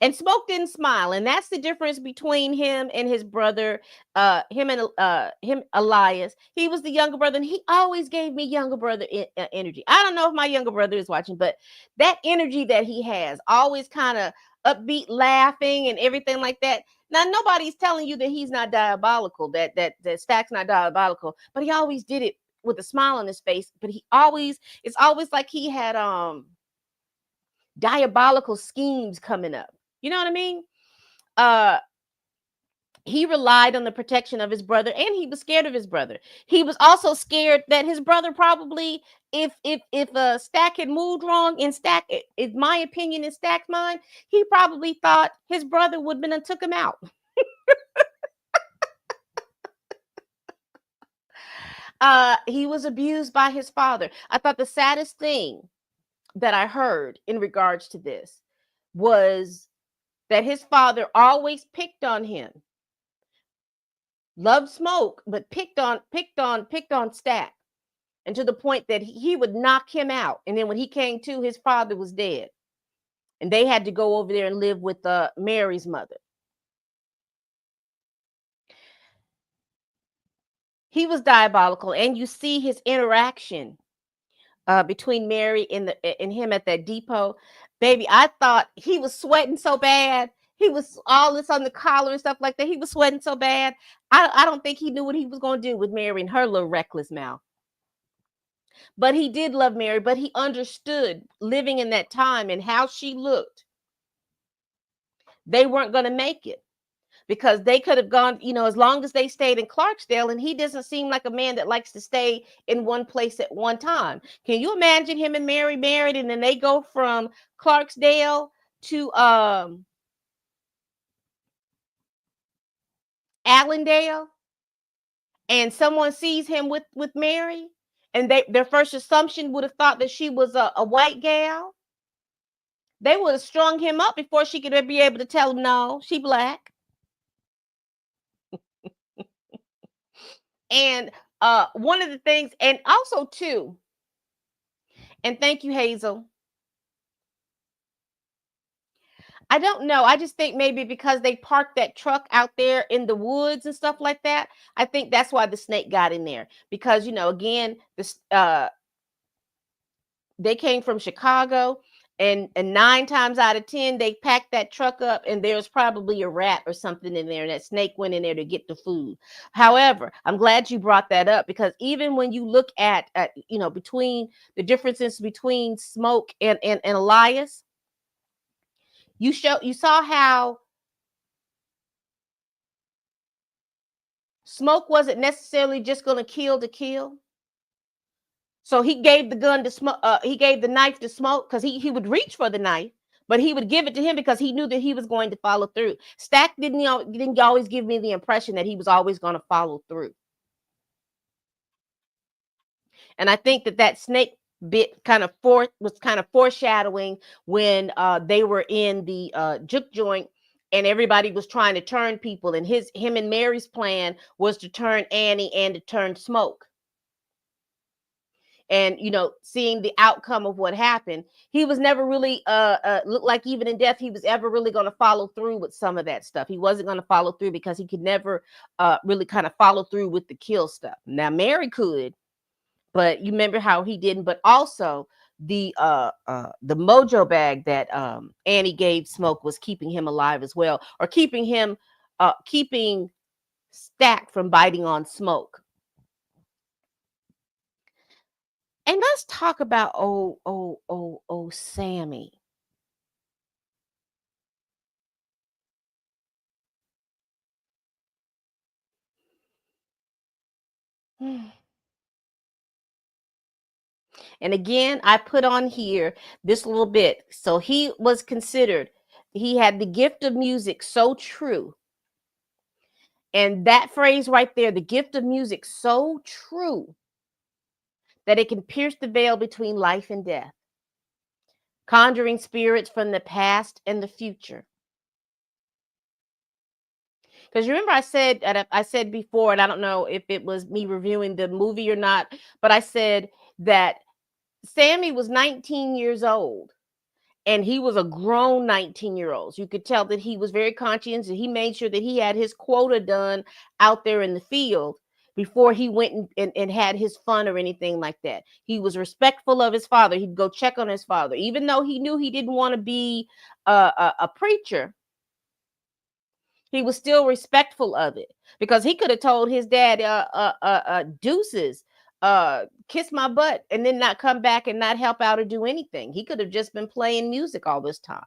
And Smoke didn't smile, and that's the difference between him and his brother, him Elias. He was the younger brother, and he always gave me younger brother energy. I don't know if my younger brother is watching, but that energy that he has, always kind of upbeat, laughing, and everything like that. Now, nobody's telling you that he's not diabolical, that Stack's not diabolical, but he always did it with a smile on his face. But it's always like he had diabolical schemes coming up. You know what I mean? Uh, he relied on the protection of his brother, and he was scared of his brother. He was also scared that his brother probably, if Stack had moved wrong in Stack, in my opinion, in Stack's mind, he probably thought his brother would have been and took him out. He was abused by his father. I thought the saddest thing that I heard in regards to this was that his father always picked on him, loved Smoke, but picked on Stack, and to the point that he would knock him out. And then when he came to, his father was dead, and they had to go over there and live with Mary's mother. He was diabolical, and you see his interaction between Mary and him at that depot. Baby, I thought he was sweating so bad. He was all this on the collar and stuff like that. He was sweating so bad. I don't think he knew what he was going to do with Mary and her little reckless mouth. But he did love Mary, but he understood living in that time and how she looked. They weren't going to make it, because they could have gone, as long as they stayed in Clarksdale. And he doesn't seem like a man that likes to stay in one place at one time. Can you imagine him and Mary married, and then they go from Clarksdale to Allendale, and someone sees him with Mary, and their first assumption would have thought that she was a white gal. They would have strung him up before she could be able to tell him, no, she black. And one of the things, and also too, and thank you, Hazel. I don't know. I just think maybe because they parked that truck out there in the woods and stuff like that, I think that's why the snake got in there. Because, again, they came from Chicago, and 9 times out of 10, they packed that truck up, and there's probably a rat or something in there, and that snake went in there to get the food. However, I'm glad you brought that up, because even when you look at between the differences between Smoke and Elias, you saw how Smoke wasn't necessarily just going to kill. So he gave the gun to Smoke. He gave the knife to Smoke, because he would reach for the knife, but he would give it to him because he knew that he was going to follow through. Stack didn't always give me the impression that he was always going to follow through. And I think that snake bit was kind of foreshadowing when they were in the juke joint, and everybody was trying to turn people, and him and Mary's plan was to turn Annie and to turn Smoke. And seeing the outcome of what happened, he was never really looked like, even in death, he was ever really going to follow through with some of that stuff. He wasn't going to follow through because he could never really kind of follow through with the kill stuff. Now Mary could, but you remember how he didn't. But also the mojo bag that Annie gave Smoke was keeping him alive as well, or keeping Stack from biting on Smoke. And let's talk about Sammy. And again, I put on here this little bit. So he had the gift of music so true. And that phrase right there, the gift of music so true, that it can pierce the veil between life and death, conjuring spirits from the past and the future. Because you remember I said before, and I don't know if it was me reviewing the movie or not, but I said that Sammy was 19 years old, And he was a grown 19-year-old. So you could tell that he was very conscientious. He made sure that he had his quota done out there in the field before he went and had his fun or anything like that. He was respectful of his father. He'd go check on his father, even though he knew he didn't want to be a preacher. He was still respectful of it, because he could have told his dad, deuces, kiss my butt, and then not come back and not help out or do anything. He could have just been playing music all this time.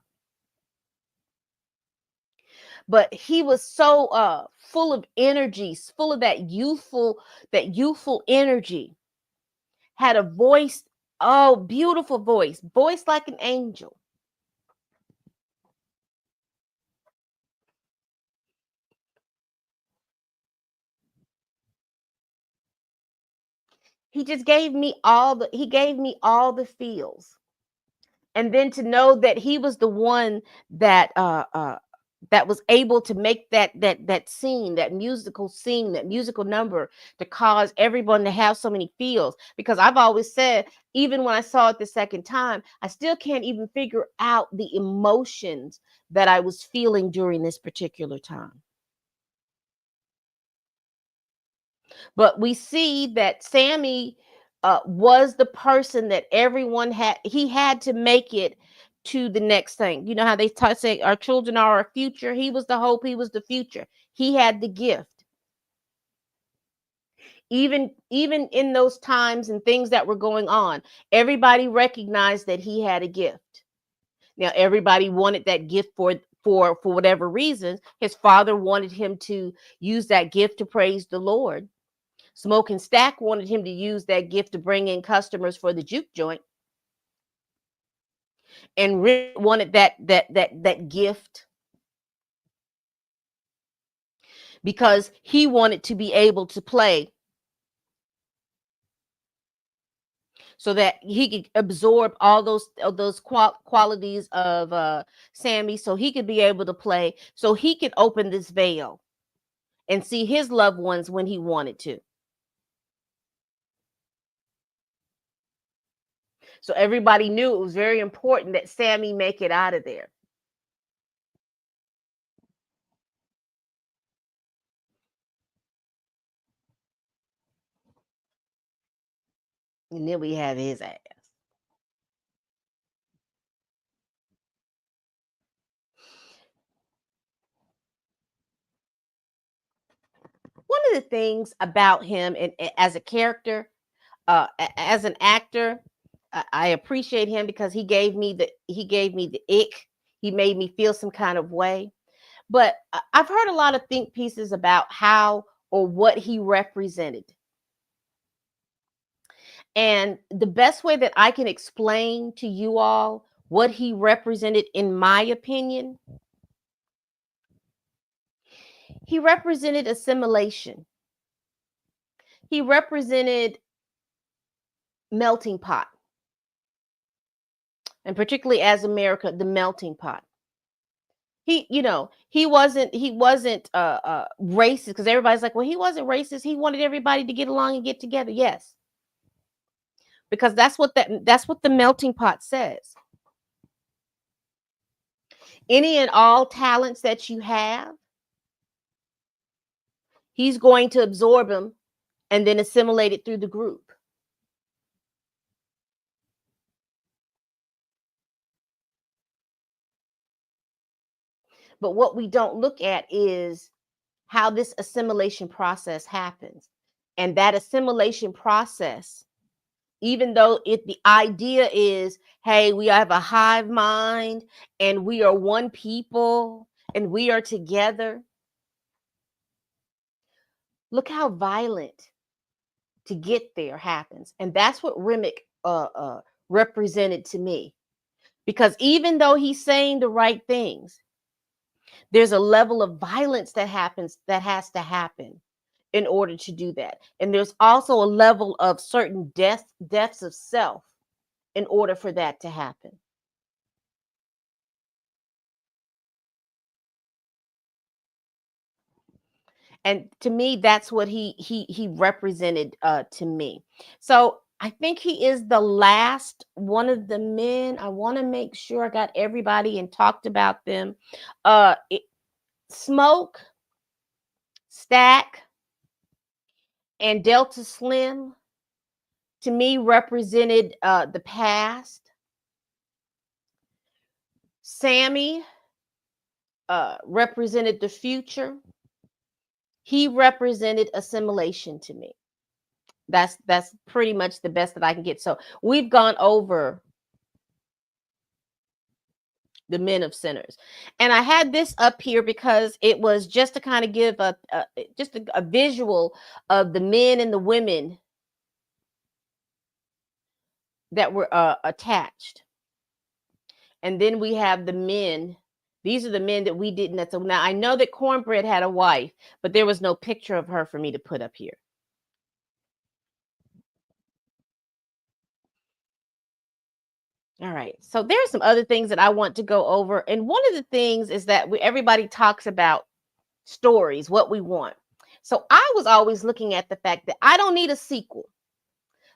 But he was so full of energy, full of that youthful energy. Had a voice, oh, beautiful voice like an angel. He gave me all the feels. And then to know that he was the one that was able to make that scene, that musical scene, that musical number, to cause everyone to have so many feels. Because I've always said, even when I saw it the second time, I still can't even figure out the emotions that I was feeling during this particular time. But we see that Sammy was the person that everyone had. He had to make it to the next thing. You know how they say our children are our future. He was the hope. He was the future. He had the gift. Even in those times and things that were going on, everybody recognized that he had a gift. Now everybody wanted that gift for whatever reasons. His father wanted him to use that gift to praise the Lord. Smoke and Stack wanted him to use that gift to bring in customers for the juke joint, and Rick wanted that gift because he wanted to be able to play, so that he could absorb all those qualities of Sammy, so he could be able to play, so he could open this veil and see his loved ones when he wanted to. So everybody knew it was very important that Sammy make it out of there. And then we have his ass. One of the things about him, and as a character, as an actor, I appreciate him because he gave me the ick. He made me feel some kind of way. But I've heard a lot of think pieces about how or what he represented. And the best way that I can explain to you all what he represented, in my opinion, he represented assimilation. He represented melting pot, and particularly as America, the melting pot. He wasn't racist, because everybody's like, well, he wasn't racist. He wanted everybody to get along and get together. Yes, because that's what the melting pot says. Any and all talents that you have, he's going to absorb them and then assimilate it through the group. But what we don't look at is how this assimilation process happens. And that assimilation process, even though the idea is, hey, we have a hive mind and we are one people and we are together, look how violent to get there happens. And that's what Remick represented to me. Because even though he's saying the right things, there's a level of violence that has to happen in order to do that. And there's also a level of certain deaths of self in order for that to happen. And to me, that's what he represented to me. So I think he is the last one of the men. I want to make sure I got everybody and talked about them. Smoke, Stack, and Delta Slim to me represented the past. Sammy represented the future. He represented assimilation to me. That's pretty much the best that I can get. So we've gone over the men of sinners, and I had this up here because it was just to kind of give a visual of the men and the women that were attached. And then we have the men. These are the men that we didn't. So now I know that Cornbread had a wife, but there was no picture of her for me to put up here. All right. So there's some other things that I want to go over. And one of the things is that everybody talks about stories, what we want. So I was always looking at the fact that I don't need a sequel,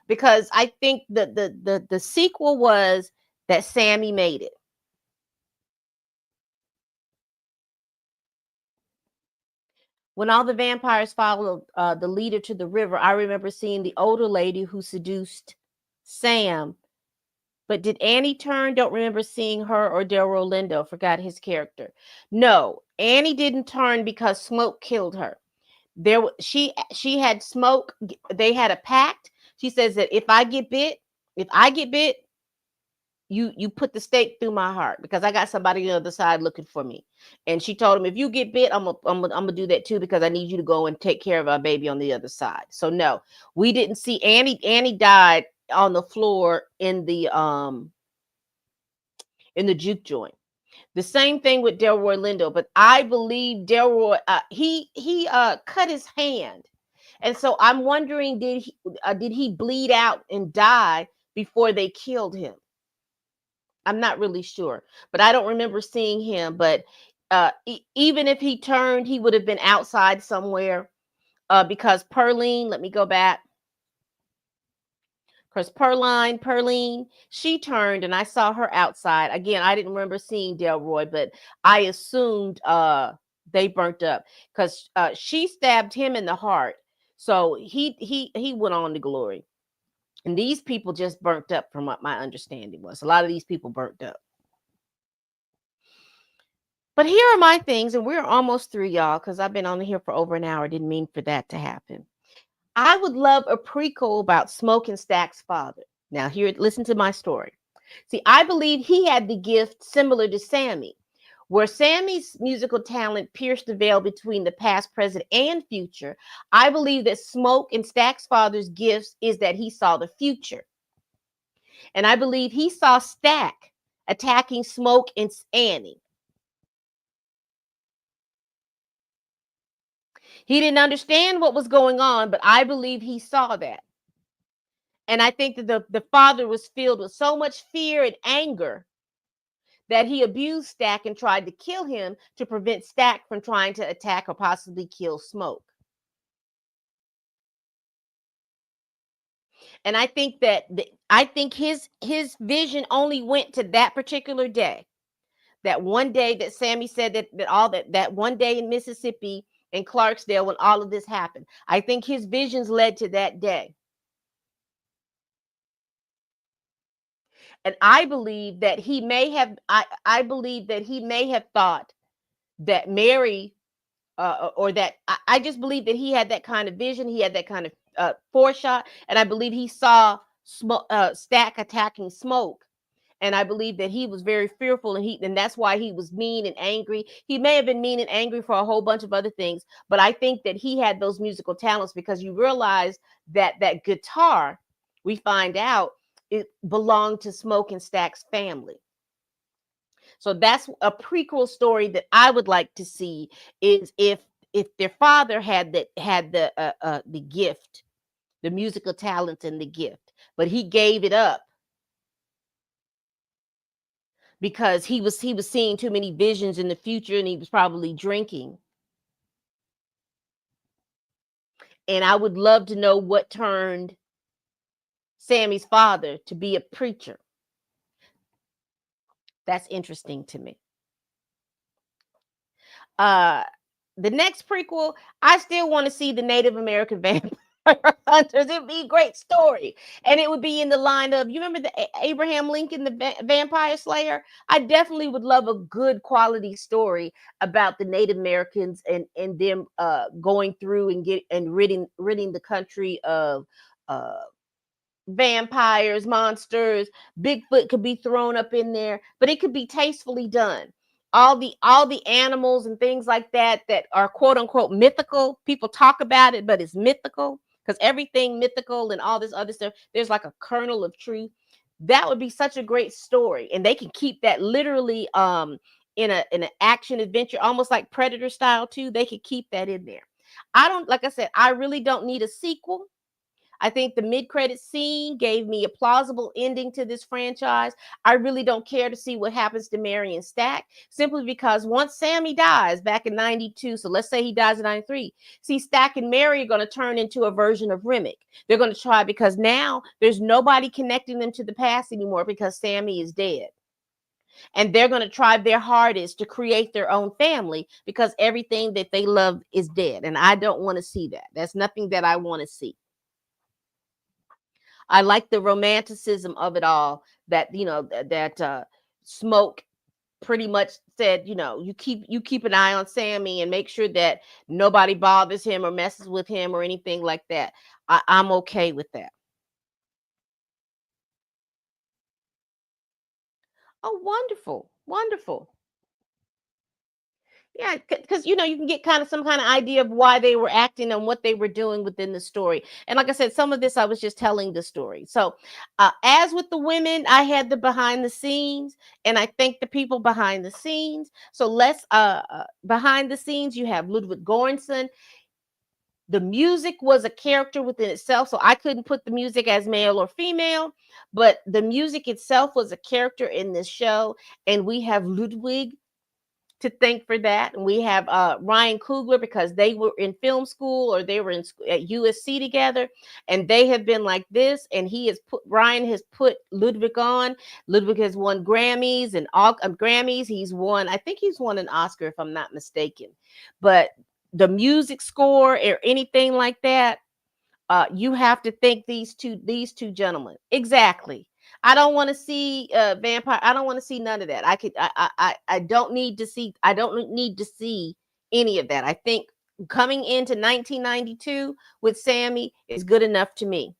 because I think the sequel was that Sammy made it. When all the vampires followed the leader to the river, I remember seeing the older lady who seduced Sam. But did Annie turn? Don't remember seeing her, or Delroy Lindo. Forgot his character. No, Annie didn't turn because Smoke killed her. She had Smoke. They had a pact. She says that if I get bit, you put the stake through my heart, because I got somebody on the other side looking for me. And she told him, if you get bit, I'm gonna do that too, because I need you to go and take care of our baby on the other side. So no, we didn't see Annie. Annie died on the floor in the juke joint. The same thing with Delroy Lindo, but I believe Delroy he cut his hand, and so I'm wondering, did he bleed out and die before they killed him? I'm not really sure, but I don't remember seeing him. But even if he turned, he would have been outside somewhere, because Perline, let me go back. Because Perline, she turned and I saw her outside. Again, I didn't remember seeing Delroy, but I assumed they burnt up, because she stabbed him in the heart. So he went on to glory. And these people just burnt up, from what my understanding was. A lot of these people burnt up. But here are my things, and we're almost through, y'all, because I've been on here for over an hour. Didn't mean for that to happen. I would love a prequel about Smoke and Stack's father. Now, here, listen to my story. See, I believe he had the gift similar to Sammy, where Sammy's musical talent pierced the veil between the past, present, and future. I believe that Smoke and Stack's father's gifts is that he saw the future. And I believe he saw Stack attacking Smoke and Annie. He didn't understand what was going on, but I believe he saw that. And I think that the father was filled with so much fear and anger that he abused Stack and tried to kill him to prevent Stack from trying to attack or possibly kill Smoke. And I think that his vision only went to that particular day. That one day that Sammy said that one day in Mississippi, in Clarksdale, when all of this happened. I think his visions led to that day. And I believe that he may have I believe that he may have thought that Mary or that I just believe that he had that kind of vision. He had that kind of foreshot, and I believe he saw Stack attacking Smoke, and I believe that he was very fearful, and that's why he was mean and angry. He may have been mean and angry for a whole bunch of other things, but I think that he had those musical talents, because you realize that guitar, we find out, it belonged to Smoke and Stack's family. So that's a prequel story that I would like to see, is if their father had the gift, the musical talent and the gift, but he gave it up because he was seeing too many visions in the future, and he was probably drinking. And I would love to know what turned Sammy's father to be a preacher. That's interesting to me. Uh, the next prequel, I still want to see the Native American vampire hunters. It'd be a great story, and it would be in the line of, you remember the Abraham Lincoln, the vampire slayer. I definitely would love a good quality story about the Native Americans and them going through and ridding the country of uh vampires, monsters. Bigfoot could be thrown up in there, but it could be tastefully done. All the animals and things like that are quote unquote mythical. People talk about it, but it's mythical because everything mythical and all this other stuff, there's like a kernel of truth. That would be such a great story, and they can keep that literally in an action adventure, almost like Predator style too. They could keep that in there. I don't, like I said, I really don't need a sequel. I think the mid-credit scene gave me a plausible ending to this franchise. I really don't care to see what happens to Mary and Stack, simply because once Sammy dies back in 92, so let's say he dies in 93, see, Stack and Mary are going to turn into a version of Remick. They're going to try, because now there's nobody connecting them to the past anymore because Sammy is dead. And they're going to try their hardest to create their own family because everything that they love is dead. And I don't want to see that. That's nothing that I want to see. I like the romanticism of it all. That, Smoke pretty much said, you keep an eye on Sammy and make sure that nobody bothers him or messes with him or anything like that. I'm okay with that. Oh, wonderful, wonderful. Yeah, because you can get kind of some kind of idea of why they were acting and what they were doing within the story. And like I said, some of this I was just telling the story. So, as with the women, I had the behind the scenes, and I thank the people behind the scenes. So let's behind the scenes, you have Ludwig Göransson. The music was a character within itself, so I couldn't put the music as male or female, but the music itself was a character in this show, and we have Ludwig to thank for that. And we have Ryan Coogler, because they were in film school, or they were at USC together, and they have been like this. And Ryan has put Ludwig on. Ludwig has won Grammys and all Grammys. I think he's won an Oscar if I'm not mistaken. But the music score or anything like that, you have to thank these two gentlemen. Exactly. I don't want to see vampire. I don't want to see none of that. I don't need to see. I don't need to see any of that. I think coming into 1992 with Sammy is good enough to me.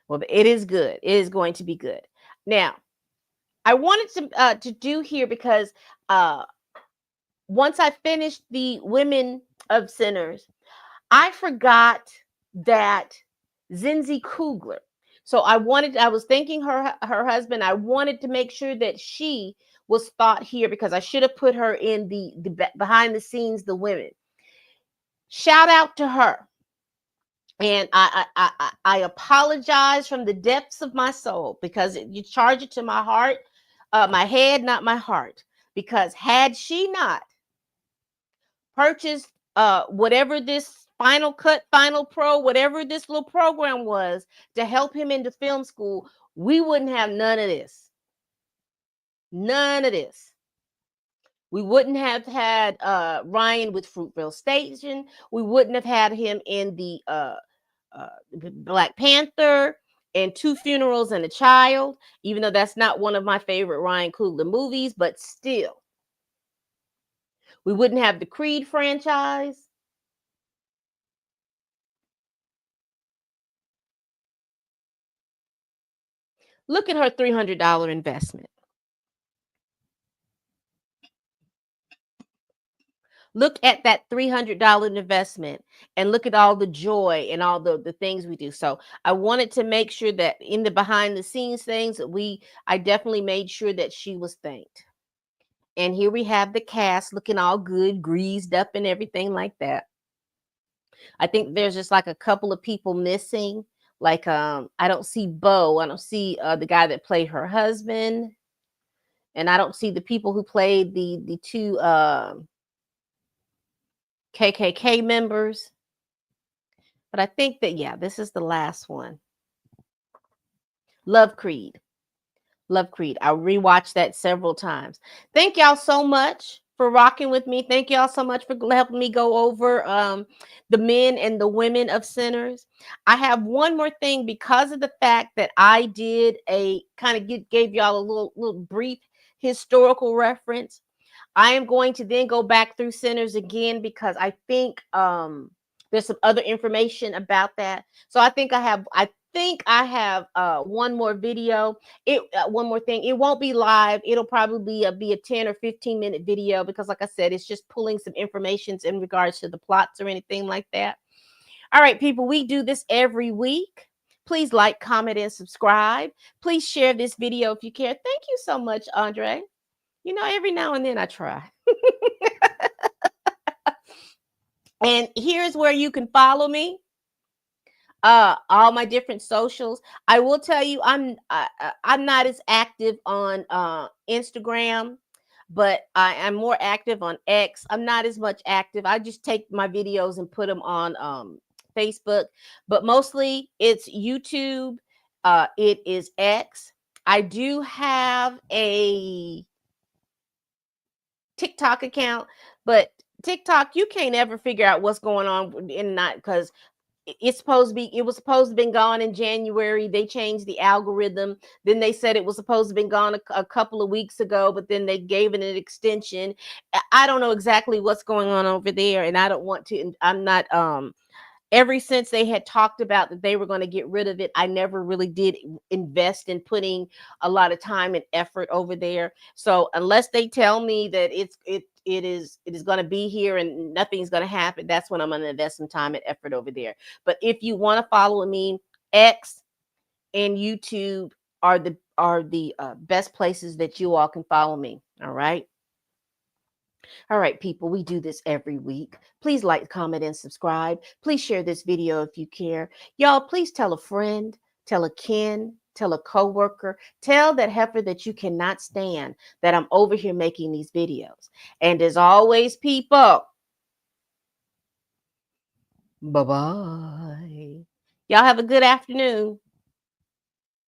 Well, it is good. It is going to be good. Now, I wanted to do here, because uh once I finished the Women of Sinners, I forgot that Zinzi Kugler. So I was thanking her husband. I wanted to make sure that she was thought here, because I should have put her in the behind the scenes, the women. Shout out to her. And I apologize from the depths of my soul, because you charge it to my heart, my head, not my heart. Because had she not purchased whatever this Final Cut, Final Pro, whatever this little program was to help him into film school, we wouldn't have none of this. None of this. We wouldn't have had Ryan with Fruitvale Station. We wouldn't have had him in the Black Panther and Two Funerals and a Child, even though that's not one of my favorite Ryan Coogler movies, but still. We wouldn't have the Creed franchise. Look at her $300 investment. Look at that $300 investment, and look at all the joy and all the things we do. So I wanted to make sure that in the behind the scenes things that I definitely made sure that she was thanked. And here we have the cast looking all good, greased up and everything like that. I think there's just like a couple of people missing. Like I don't see Bo. I don't see the guy that played her husband. And I don't see the people who played the two KKK members. But I think that, yeah, this is the last one. Love Creed. Love Creed. I rewatched that several times. Thank y'all so much for rocking with me. Thank y'all so much for helping me go over the men and the women of sinners. I have one more thing because of the fact that I did a kind of gave y'all a little brief historical reference. I am going to then go back through Sinners again because I think there's some other information about that. So I think I have one more video. One more thing. It won't be live. It'll probably be a 10 or 15-minute video because, like I said, it's just pulling some information in regards to the plots or anything like that. All right, people, we do this every week. Please like, comment, and subscribe. Please share this video if you care. Thank you so much, Andre. You know, every now and then I try. And here's where you can follow me. All my different socials. I will tell you, I'm not as active on Instagram, but I am more active on X. I'm not as much active. I just take my videos and put them on Facebook, but mostly it's YouTube. It is X. I do have a TikTok account, but TikTok, you can't ever figure out what's going on in not because it was supposed to be gone in January. They changed the algorithm. Then they said it was supposed to be gone a couple of weeks ago, but then they gave it an extension. I don't know exactly what's going on over there, and I don't want to. I'm not ever since they had talked about that they were going to get rid of it, I never really did invest in putting a lot of time and effort over there. So unless they tell me that it is going to be here and nothing's going to happen, that's when I'm going to invest some time and effort over there. But if you want to follow me, X and YouTube are the best places that you all can follow me. All right. All right, people, we do this every week. Please like, comment, and subscribe. Please share this video if you care. Y'all, please tell a friend, tell a kin, tell a coworker, tell that heifer that you cannot stand that I'm over here making these videos. And as always, people, bye-bye. Y'all have a good afternoon.